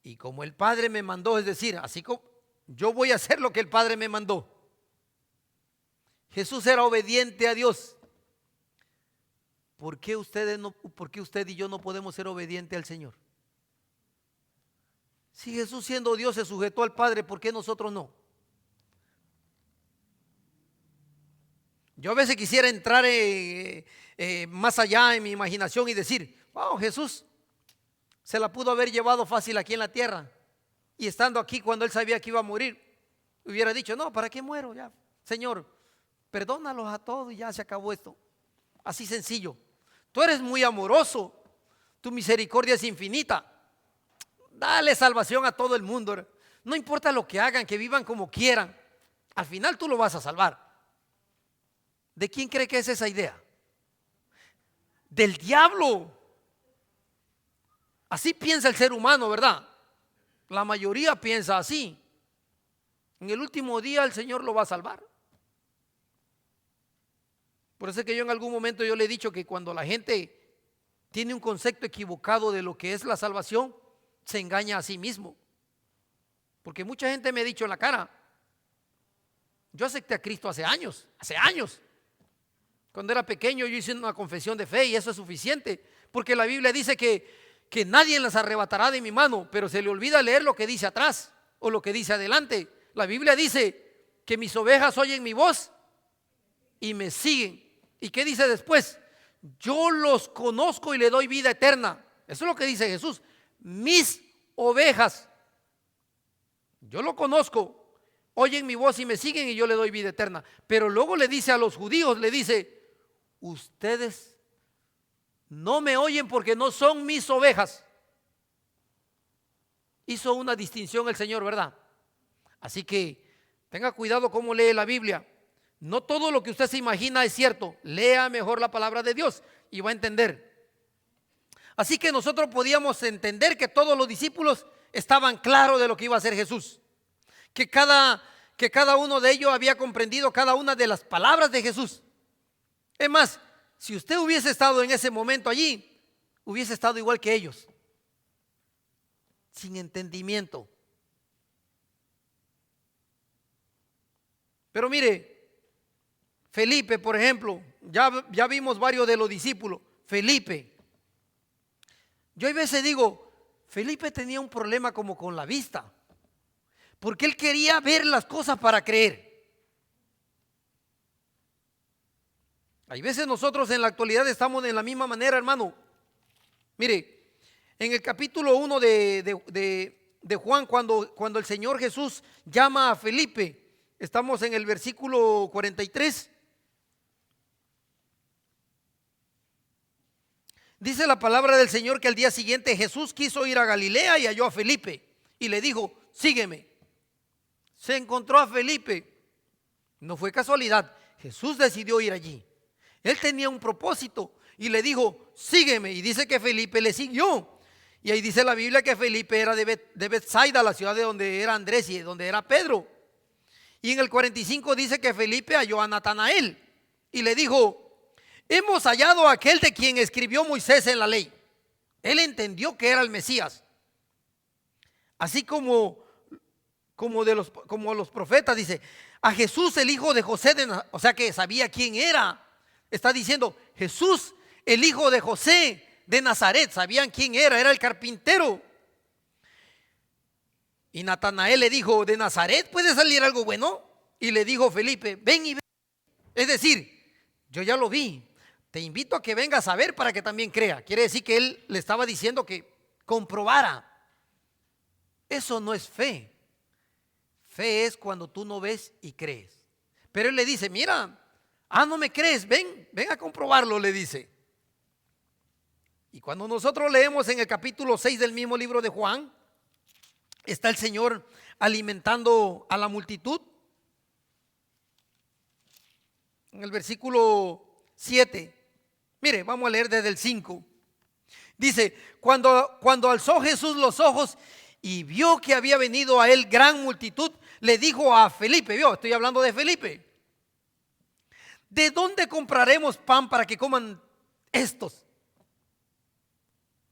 Y como el Padre me mandó, es decir, así como yo voy a hacer lo que el Padre me mandó. Jesús era obediente a Dios. ¿Por qué usted y yo no podemos ser obedientes al Señor? Si Jesús siendo Dios se sujetó al Padre, ¿por qué nosotros no? Yo a veces quisiera entrar más allá en mi imaginación y decir, wow, Jesús se la pudo haber llevado fácil aquí en la tierra. Y estando aquí cuando él sabía que iba a morir, hubiera dicho, no, ¿para qué muero? Ya, Señor, perdónalos a todos y ya se acabó esto. Así sencillo. Tú eres muy amoroso, tu misericordia es infinita. Dale salvación a todo el mundo. No importa lo que hagan, que vivan como quieran. Al final tú lo vas a salvar. ¿De quién cree que es esa idea? Del diablo. Así piensa el ser humano, ¿verdad? La mayoría piensa así. En el último día el Señor lo va a salvar. Por eso es que yo en algún momento yo le he dicho que cuando la gente tiene un concepto equivocado de lo que es la salvación, se engaña a sí mismo. Porque mucha gente me ha dicho en la cara, yo acepté a Cristo hace años. Cuando era pequeño yo hice una confesión de fe y eso es suficiente. Porque la Biblia dice que nadie las arrebatará de mi mano, pero se le olvida leer lo que dice atrás o lo que dice adelante. La Biblia dice que mis ovejas oyen mi voz y me siguen. ¿Y qué dice después? Yo los conozco y le doy vida eterna. Eso es lo que dice Jesús. Mis ovejas, yo lo conozco, oyen mi voz y me siguen y yo le doy vida eterna. Pero luego le dice a los judíos, le dice, ustedes no me oyen porque no son mis ovejas. Hizo una distinción el Señor, ¿verdad? Así que tenga cuidado cómo lee la Biblia. No todo lo que usted se imagina es cierto. Lea mejor la palabra de Dios y va a entender. Así que nosotros podíamos entender que todos los discípulos estaban claros de lo que iba a hacer Jesús. Que cada uno de ellos había comprendido cada una de las palabras de Jesús. Es más, si usted hubiese estado en ese momento allí, hubiese estado igual que ellos. Sin entendimiento. Pero mire, Felipe, por ejemplo, ya vimos varios de los discípulos. Felipe. Yo a veces digo, Felipe tenía un problema como con la vista, porque él quería ver las cosas para creer. Hay veces nosotros en la actualidad estamos de la misma manera, hermano. Mire, en el capítulo 1 de Juan, cuando el Señor Jesús llama a Felipe, estamos en el versículo 43. Dice la palabra del Señor que al día siguiente Jesús quiso ir a Galilea y halló a Felipe y le dijo, sígueme. Se encontró a Felipe. No fue casualidad, Jesús decidió ir allí. Él tenía un propósito y le dijo, sígueme. Y dice que Felipe le siguió. Y ahí dice la Biblia que Felipe era de Betsaida, la ciudad de donde era Andrés y de donde era Pedro. Y en el 45 dice que Felipe halló a Natanael y le dijo, hemos hallado a aquel de quien escribió Moisés en la ley. Él entendió que era el Mesías. Así como los profetas, dice, a Jesús el hijo de José, o sea que sabía quién era. Está diciendo, Jesús el hijo de José de Nazaret, sabían quién era el carpintero. Y Natanael le dijo, ¿de Nazaret puede salir algo bueno? Y le dijo Felipe, ven y ven. Es decir, yo ya lo vi. Te invito a que vengas a ver para que también crea. Quiere decir que él le estaba diciendo que comprobara. Eso no es fe. Fe es cuando tú no ves y crees. Pero él le dice, mira, no me crees, ven a comprobarlo, le dice. Y cuando nosotros leemos en el capítulo 6 del mismo libro de Juan, está el Señor alimentando a la multitud. En el versículo 7, mire, vamos a leer desde el 5. Dice, cuando alzó Jesús los ojos y vio que había venido a él gran multitud, le dijo a Felipe, estoy hablando de Felipe, ¿de dónde compraremos pan para que coman estos?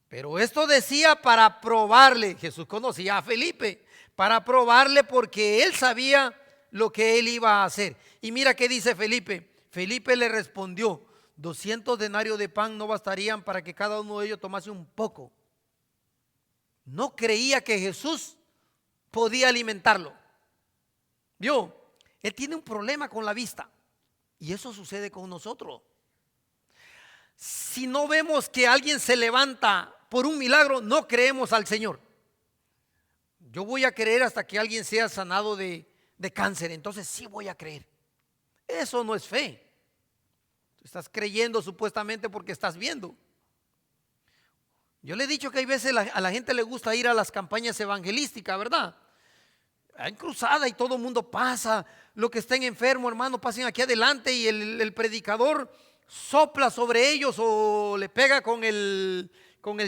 Pero esto decía para probarle. Jesús conocía a Felipe, para probarle porque él sabía lo que él iba a hacer. Y mira qué dice Felipe. Felipe le respondió, 200 denarios de pan no bastarían para que cada uno de ellos tomase un poco. No creía que Jesús podía alimentarlo. Él tiene un problema con la vista. Y eso sucede con nosotros. Si no vemos que alguien se levanta por un milagro, no creemos al Señor. Yo voy a creer hasta que alguien sea sanado de cáncer. Entonces sí voy a creer. Eso no es fe. Estás creyendo supuestamente porque estás viendo. Yo le he dicho que hay veces a la gente le gusta ir a las campañas evangelísticas, ¿verdad? Hay cruzada y todo el mundo pasa. Los que estén enfermos, hermano, pasen aquí adelante y el predicador sopla sobre ellos o le pega con el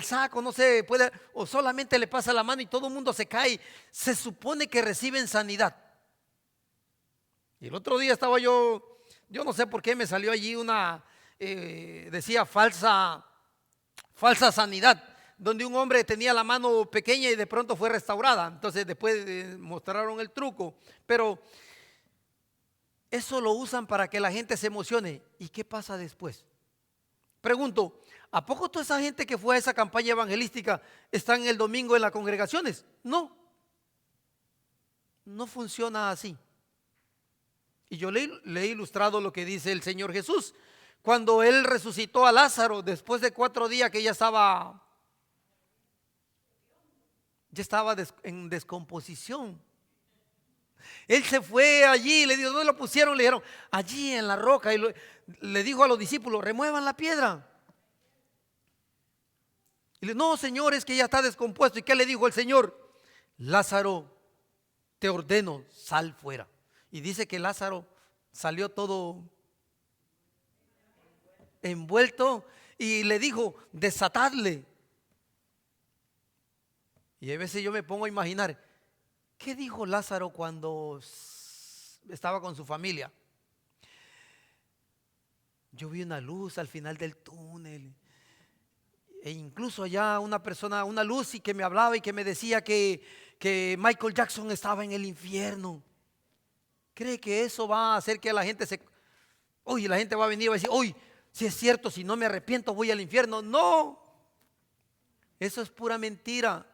saco, no sé, o solamente le pasa la mano y todo el mundo se cae. Se supone que reciben sanidad. Y el otro día estaba yo no sé por qué me salió allí decía falsa sanidad, donde un hombre tenía la mano pequeña y de pronto fue restaurada. Entonces después mostraron el truco, pero eso lo usan para que la gente se emocione. ¿Y qué pasa después? Pregunto, ¿a poco toda esa gente que fue a esa campaña evangelística están el domingo en las congregaciones? No funciona así. Y yo le he ilustrado lo que dice el Señor Jesús. Cuando Él resucitó a Lázaro, después de 4 días que ya estaba en descomposición. Él se fue allí, le dijo, ¿dónde lo pusieron? Le dijeron, allí en la roca. Y le dijo a los discípulos, remuevan la piedra. Y le dijo, no, Señor, es que ya está descompuesto. ¿Y qué le dijo el Señor? Lázaro, te ordeno, sal fuera. Y dice que Lázaro salió todo envuelto y le dijo, desatadle. Y a veces yo me pongo a imaginar, ¿qué dijo Lázaro cuando estaba con su familia? Yo vi una luz al final del túnel. E incluso allá una luz y que me hablaba y que me decía que Michael Jackson estaba en el infierno. ¿Cree que eso va a hacer que la gente la gente va a venir y va a decir, si es cierto, si no me arrepiento voy al infierno? No, eso es pura mentira.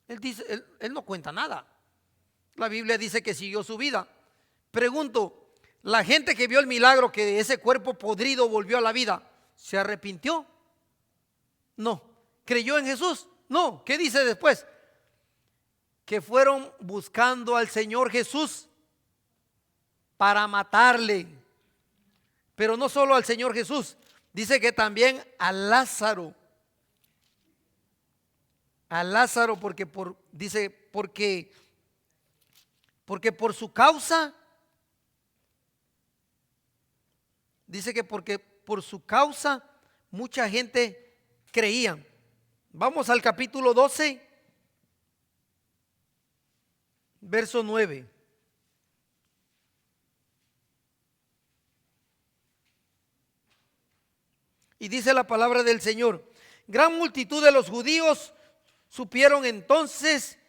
Él no cuenta nada. La Biblia dice que siguió su vida. Pregunto, la gente que vio el milagro que ese cuerpo podrido volvió a la vida, ¿se arrepintió? No. ¿Creyó en Jesús? No. ¿Qué dice después? Que fueron buscando al Señor Jesús para matarle. Pero no solo al Señor Jesús, dice que también a Lázaro. A Lázaro porque por su causa, dice que porque por su causa mucha gente creía. Vamos al capítulo 12, verso 9. Y dice la palabra del Señor: gran multitud de los judíos supieron entonces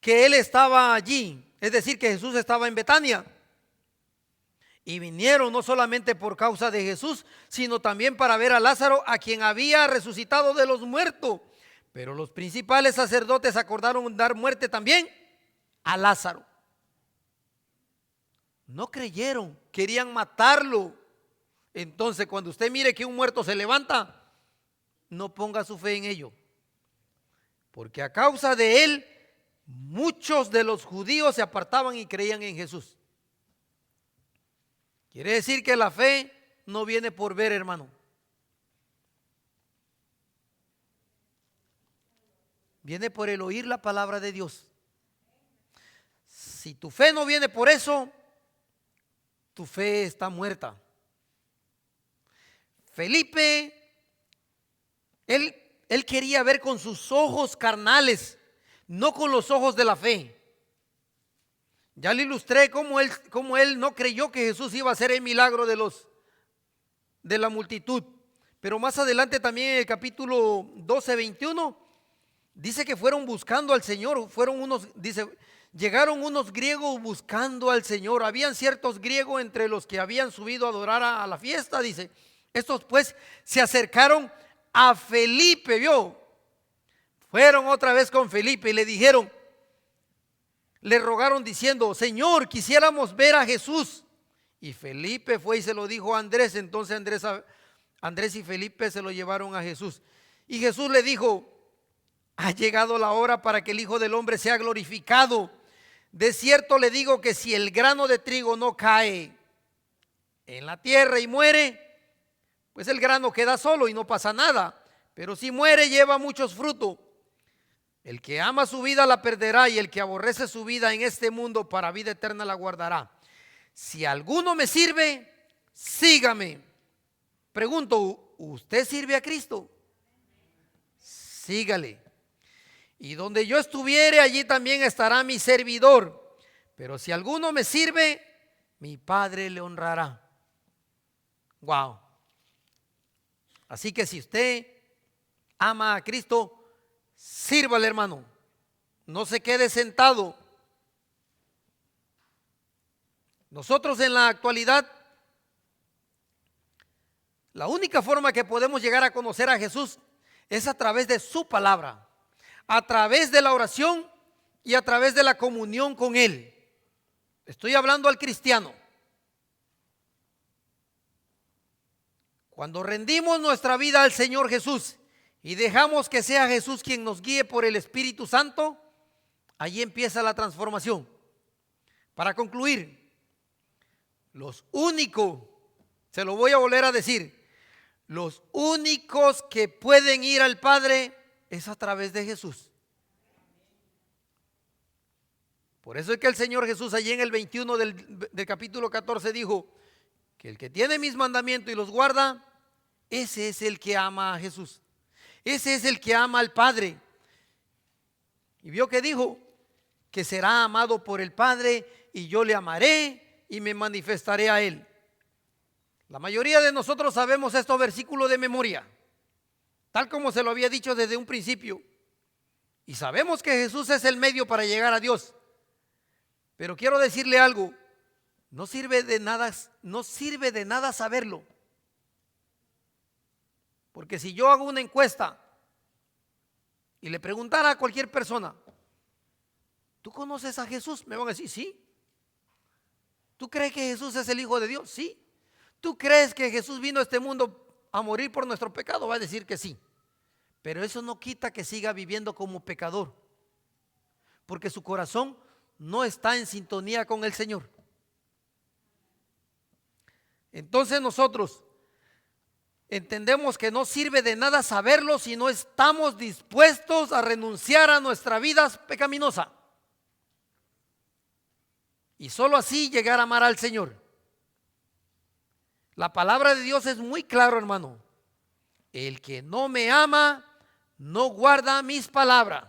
que Él estaba allí, es decir, que Jesús estaba en Betania. Y vinieron no solamente por causa de Jesús, sino también para ver a Lázaro, a quien había resucitado de los muertos. Pero los principales sacerdotes acordaron dar muerte también a Lázaro. No creyeron, querían matarlo. Entonces, cuando usted mire que un muerto se levanta, no ponga su fe en ello, porque a causa de él muchos de los judíos se apartaban y creían en Jesús. Quiere decir que la fe no viene por ver, hermano. Viene por el oír la palabra de Dios. Si tu fe no viene por eso, tu fe está muerta. Felipe, él quería ver con sus ojos carnales, no con los ojos de la fe. Ya le ilustré cómo él no creyó que Jesús iba a hacer el milagro de la multitud. Pero más adelante también en el capítulo 12, 21, dice que fueron buscando al Señor. Llegaron unos griegos buscando al Señor. Habían ciertos griegos entre los que habían subido a adorar a la fiesta, dice. Estos pues se acercaron a Felipe, ¿vio? Fueron otra vez con Felipe y le rogaron diciendo: Señor, quisiéramos ver a Jesús. Y Felipe fue y se lo dijo a Andrés. Entonces Andrés y Felipe se lo llevaron a Jesús. Y Jesús le dijo: ha llegado la hora para que el Hijo del Hombre sea glorificado. De cierto le digo que si el grano de trigo no cae en la tierra y muere, pues el grano queda solo y no pasa nada. Pero si muere, lleva muchos frutos. El que ama su vida la perderá, y el que aborrece su vida en este mundo para vida eterna la guardará. Si alguno me sirve, sígame. Pregunto, ¿usted sirve a Cristo? Sígale. Y donde yo estuviere, allí también estará mi servidor. Pero si alguno me sirve, mi Padre le honrará. Wow. Así que si usted ama a Cristo, sírvale, hermano. No se quede sentado. Nosotros en la actualidad, la única forma que podemos llegar a conocer a Jesús es a través de su palabra, a través de la oración y a través de la comunión con Él. Estoy hablando al cristiano. Cuando rendimos nuestra vida al Señor Jesús y dejamos que sea Jesús quien nos guíe por el Espíritu Santo, allí empieza la transformación. Para concluir, se lo voy a volver a decir, los únicos que pueden ir al Padre es a través de Jesús. Por eso es que el Señor Jesús allí en el 21 del capítulo 14 dijo que el que tiene mis mandamientos y los guarda, ese es el que ama a Jesús. Ese es el que ama al Padre. Y vio que dijo que será amado por el Padre, y yo le amaré y me manifestaré a Él. La mayoría de nosotros sabemos estos versículos de memoria, tal como se lo había dicho desde un principio. Y sabemos que Jesús es el medio para llegar a Dios. Pero quiero decirle algo, no sirve de nada saberlo. Porque si yo hago una encuesta y le preguntara a cualquier persona, ¿tú conoces a Jesús? Me van a decir, sí. ¿Tú crees que Jesús es el Hijo de Dios? Sí. ¿Tú crees que Jesús vino a este mundo a morir por nuestro pecado? Va a decir que sí. Pero eso no quita que siga viviendo como pecador, porque su corazón no está en sintonía con el Señor. Entonces nosotros entendemos que no sirve de nada saberlo si no estamos dispuestos a renunciar a nuestra vida pecaminosa. Y solo así llegar a amar al Señor. La palabra de Dios es muy claro, hermano. El que no me ama, no guarda mis palabras.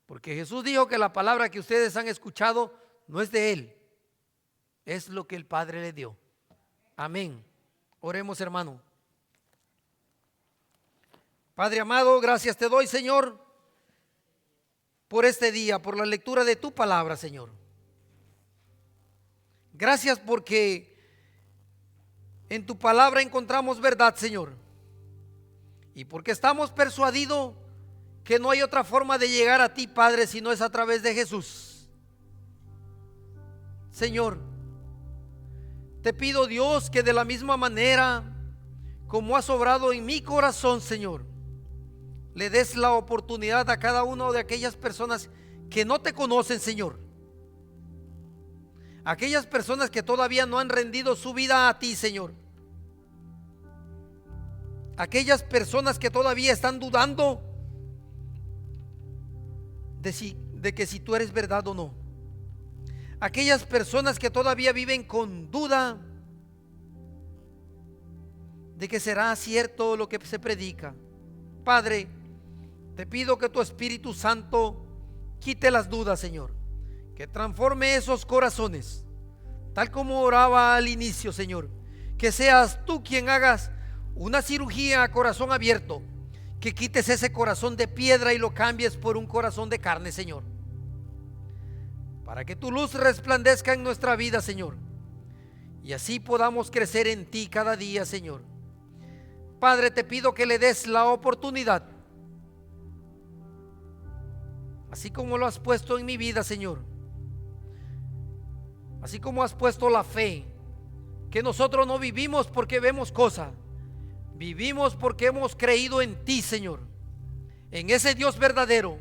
Porque Jesús dijo que la palabra que ustedes han escuchado no es de Él, es lo que el Padre le dio. Amén. Oremos, hermano. Padre amado, gracias te doy, Señor, por este día, por la lectura de tu palabra, Señor. Gracias porque en tu palabra encontramos verdad, Señor. Y porque estamos persuadidos que no hay otra forma de llegar a ti, Padre, si no es a través de Jesús. Señor, te pido, Dios, que de la misma manera como has obrado en mi corazón, Señor, le des la oportunidad a cada una de aquellas personas que no te conocen, Señor. Aquellas personas que todavía no han rendido su vida a ti, Señor. Aquellas personas que todavía están dudando de que si tú eres verdad o no. Aquellas personas que todavía viven con duda de que será cierto lo que se predica. Padre, te pido que tu Espíritu Santo quite las dudas, Señor, que transforme esos corazones, tal como oraba al inicio, Señor, que seas tú quien hagas una cirugía a corazón abierto, que quites ese corazón de piedra y lo cambies por un corazón de carne, Señor, para que tu luz resplandezca en nuestra vida, Señor, y así podamos crecer en ti cada día, Señor. Padre, te pido que le des la oportunidad, así como lo has puesto en mi vida, Señor, así como has puesto la fe, que nosotros no vivimos porque vemos cosas, vivimos porque hemos creído en ti, Señor, en ese Dios verdadero,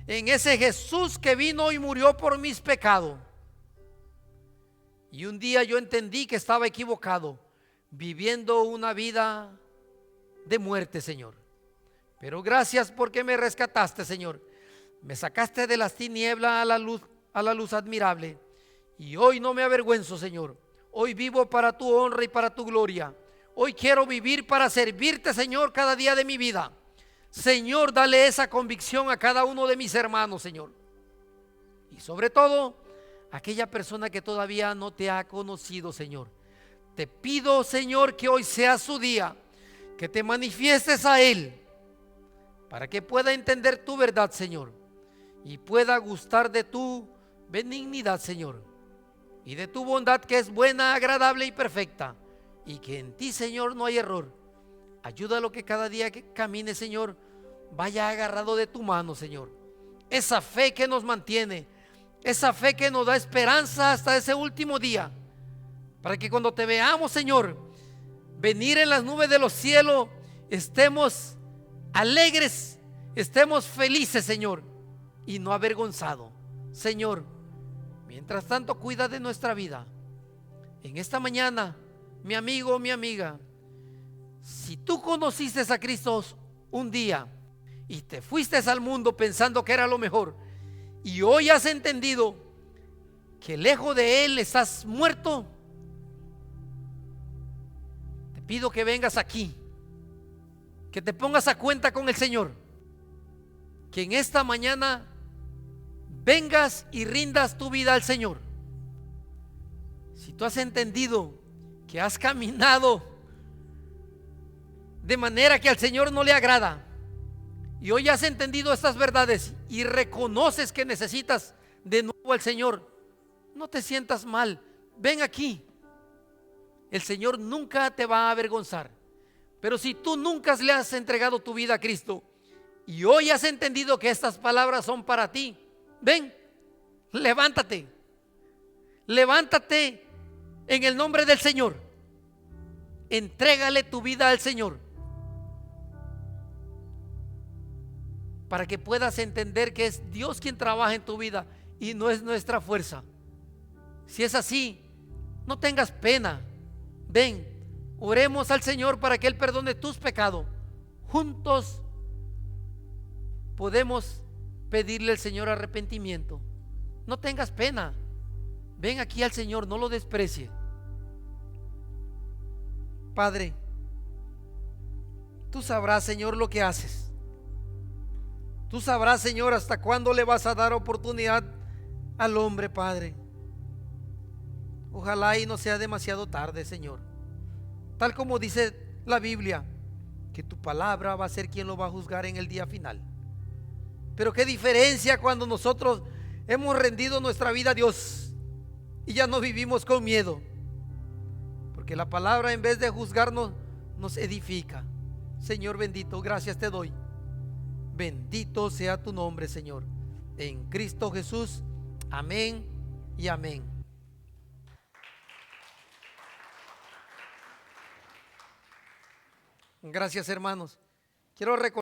en ese Jesús que vino y murió por mis pecados. Y un día yo entendí que estaba equivocado, viviendo una vida de muerte, Señor. Pero gracias porque me rescataste, Señor. Me sacaste de las tinieblas a la luz admirable. Y hoy no me avergüenzo, Señor. Hoy vivo para tu honra y para tu gloria. Hoy quiero vivir para servirte, Señor, cada día de mi vida. Señor, dale esa convicción a cada uno de mis hermanos, Señor. Y sobre todo, aquella persona que todavía no te ha conocido, Señor. Te pido, Señor, que hoy sea su día, que te manifiestes a Él, para que pueda entender tu verdad, Señor, y pueda gustar de tu benignidad, Señor, y de tu bondad que es buena, agradable y perfecta, y que en ti, Señor, no hay error. Ayúdalo que cada día que camine, Señor, vaya agarrado de tu mano, Señor. Esa fe que nos mantiene, esa fe que nos da esperanza hasta ese último día, para que cuando te veamos, Señor, venir en las nubes de los cielos, estemos alegres, estemos felices, Señor, y no avergonzados. Señor, mientras tanto, cuida de nuestra vida. En esta mañana, mi amigo, mi amiga, si tú conociste a Cristo un día y te fuiste al mundo pensando que era lo mejor, y hoy has entendido que lejos de Él estás muerto, te pido que vengas aquí, que te pongas a cuenta con el Señor, que en esta mañana vengas y rindas tu vida al Señor. Si tú has entendido que has caminado de manera que al Señor no le agrada, y hoy has entendido estas verdades y reconoces que necesitas de nuevo al Señor, no te sientas mal, ven aquí. El Señor nunca te va a avergonzar. Pero si tú nunca le has entregado tu vida a Cristo y hoy has entendido que estas palabras son para ti, ven, levántate, levántate en el nombre del Señor, entrégale tu vida al Señor, para que puedas entender que es Dios quien trabaja en tu vida y no es nuestra fuerza. Si es así, no tengas pena, ven, oremos al Señor para que Él perdone tus pecados. Juntos podemos pedirle al Señor arrepentimiento. No tengas pena, ven aquí al Señor, no lo desprecie. Padre, tú sabrás, Señor, lo que haces. Tú sabrás, Señor, hasta cuándo le vas a dar oportunidad al hombre, Padre. Ojalá y no sea demasiado tarde, Señor. Tal como dice la Biblia, que tu palabra va a ser quien lo va a juzgar en el día final. Pero qué diferencia cuando nosotros hemos rendido nuestra vida a Dios y ya no vivimos con miedo, porque la palabra, en vez de juzgarnos, nos edifica. Señor bendito, gracias te doy. Bendito sea tu nombre, Señor, en Cristo Jesús. Amén y amén. Gracias, hermanos. Quiero recordar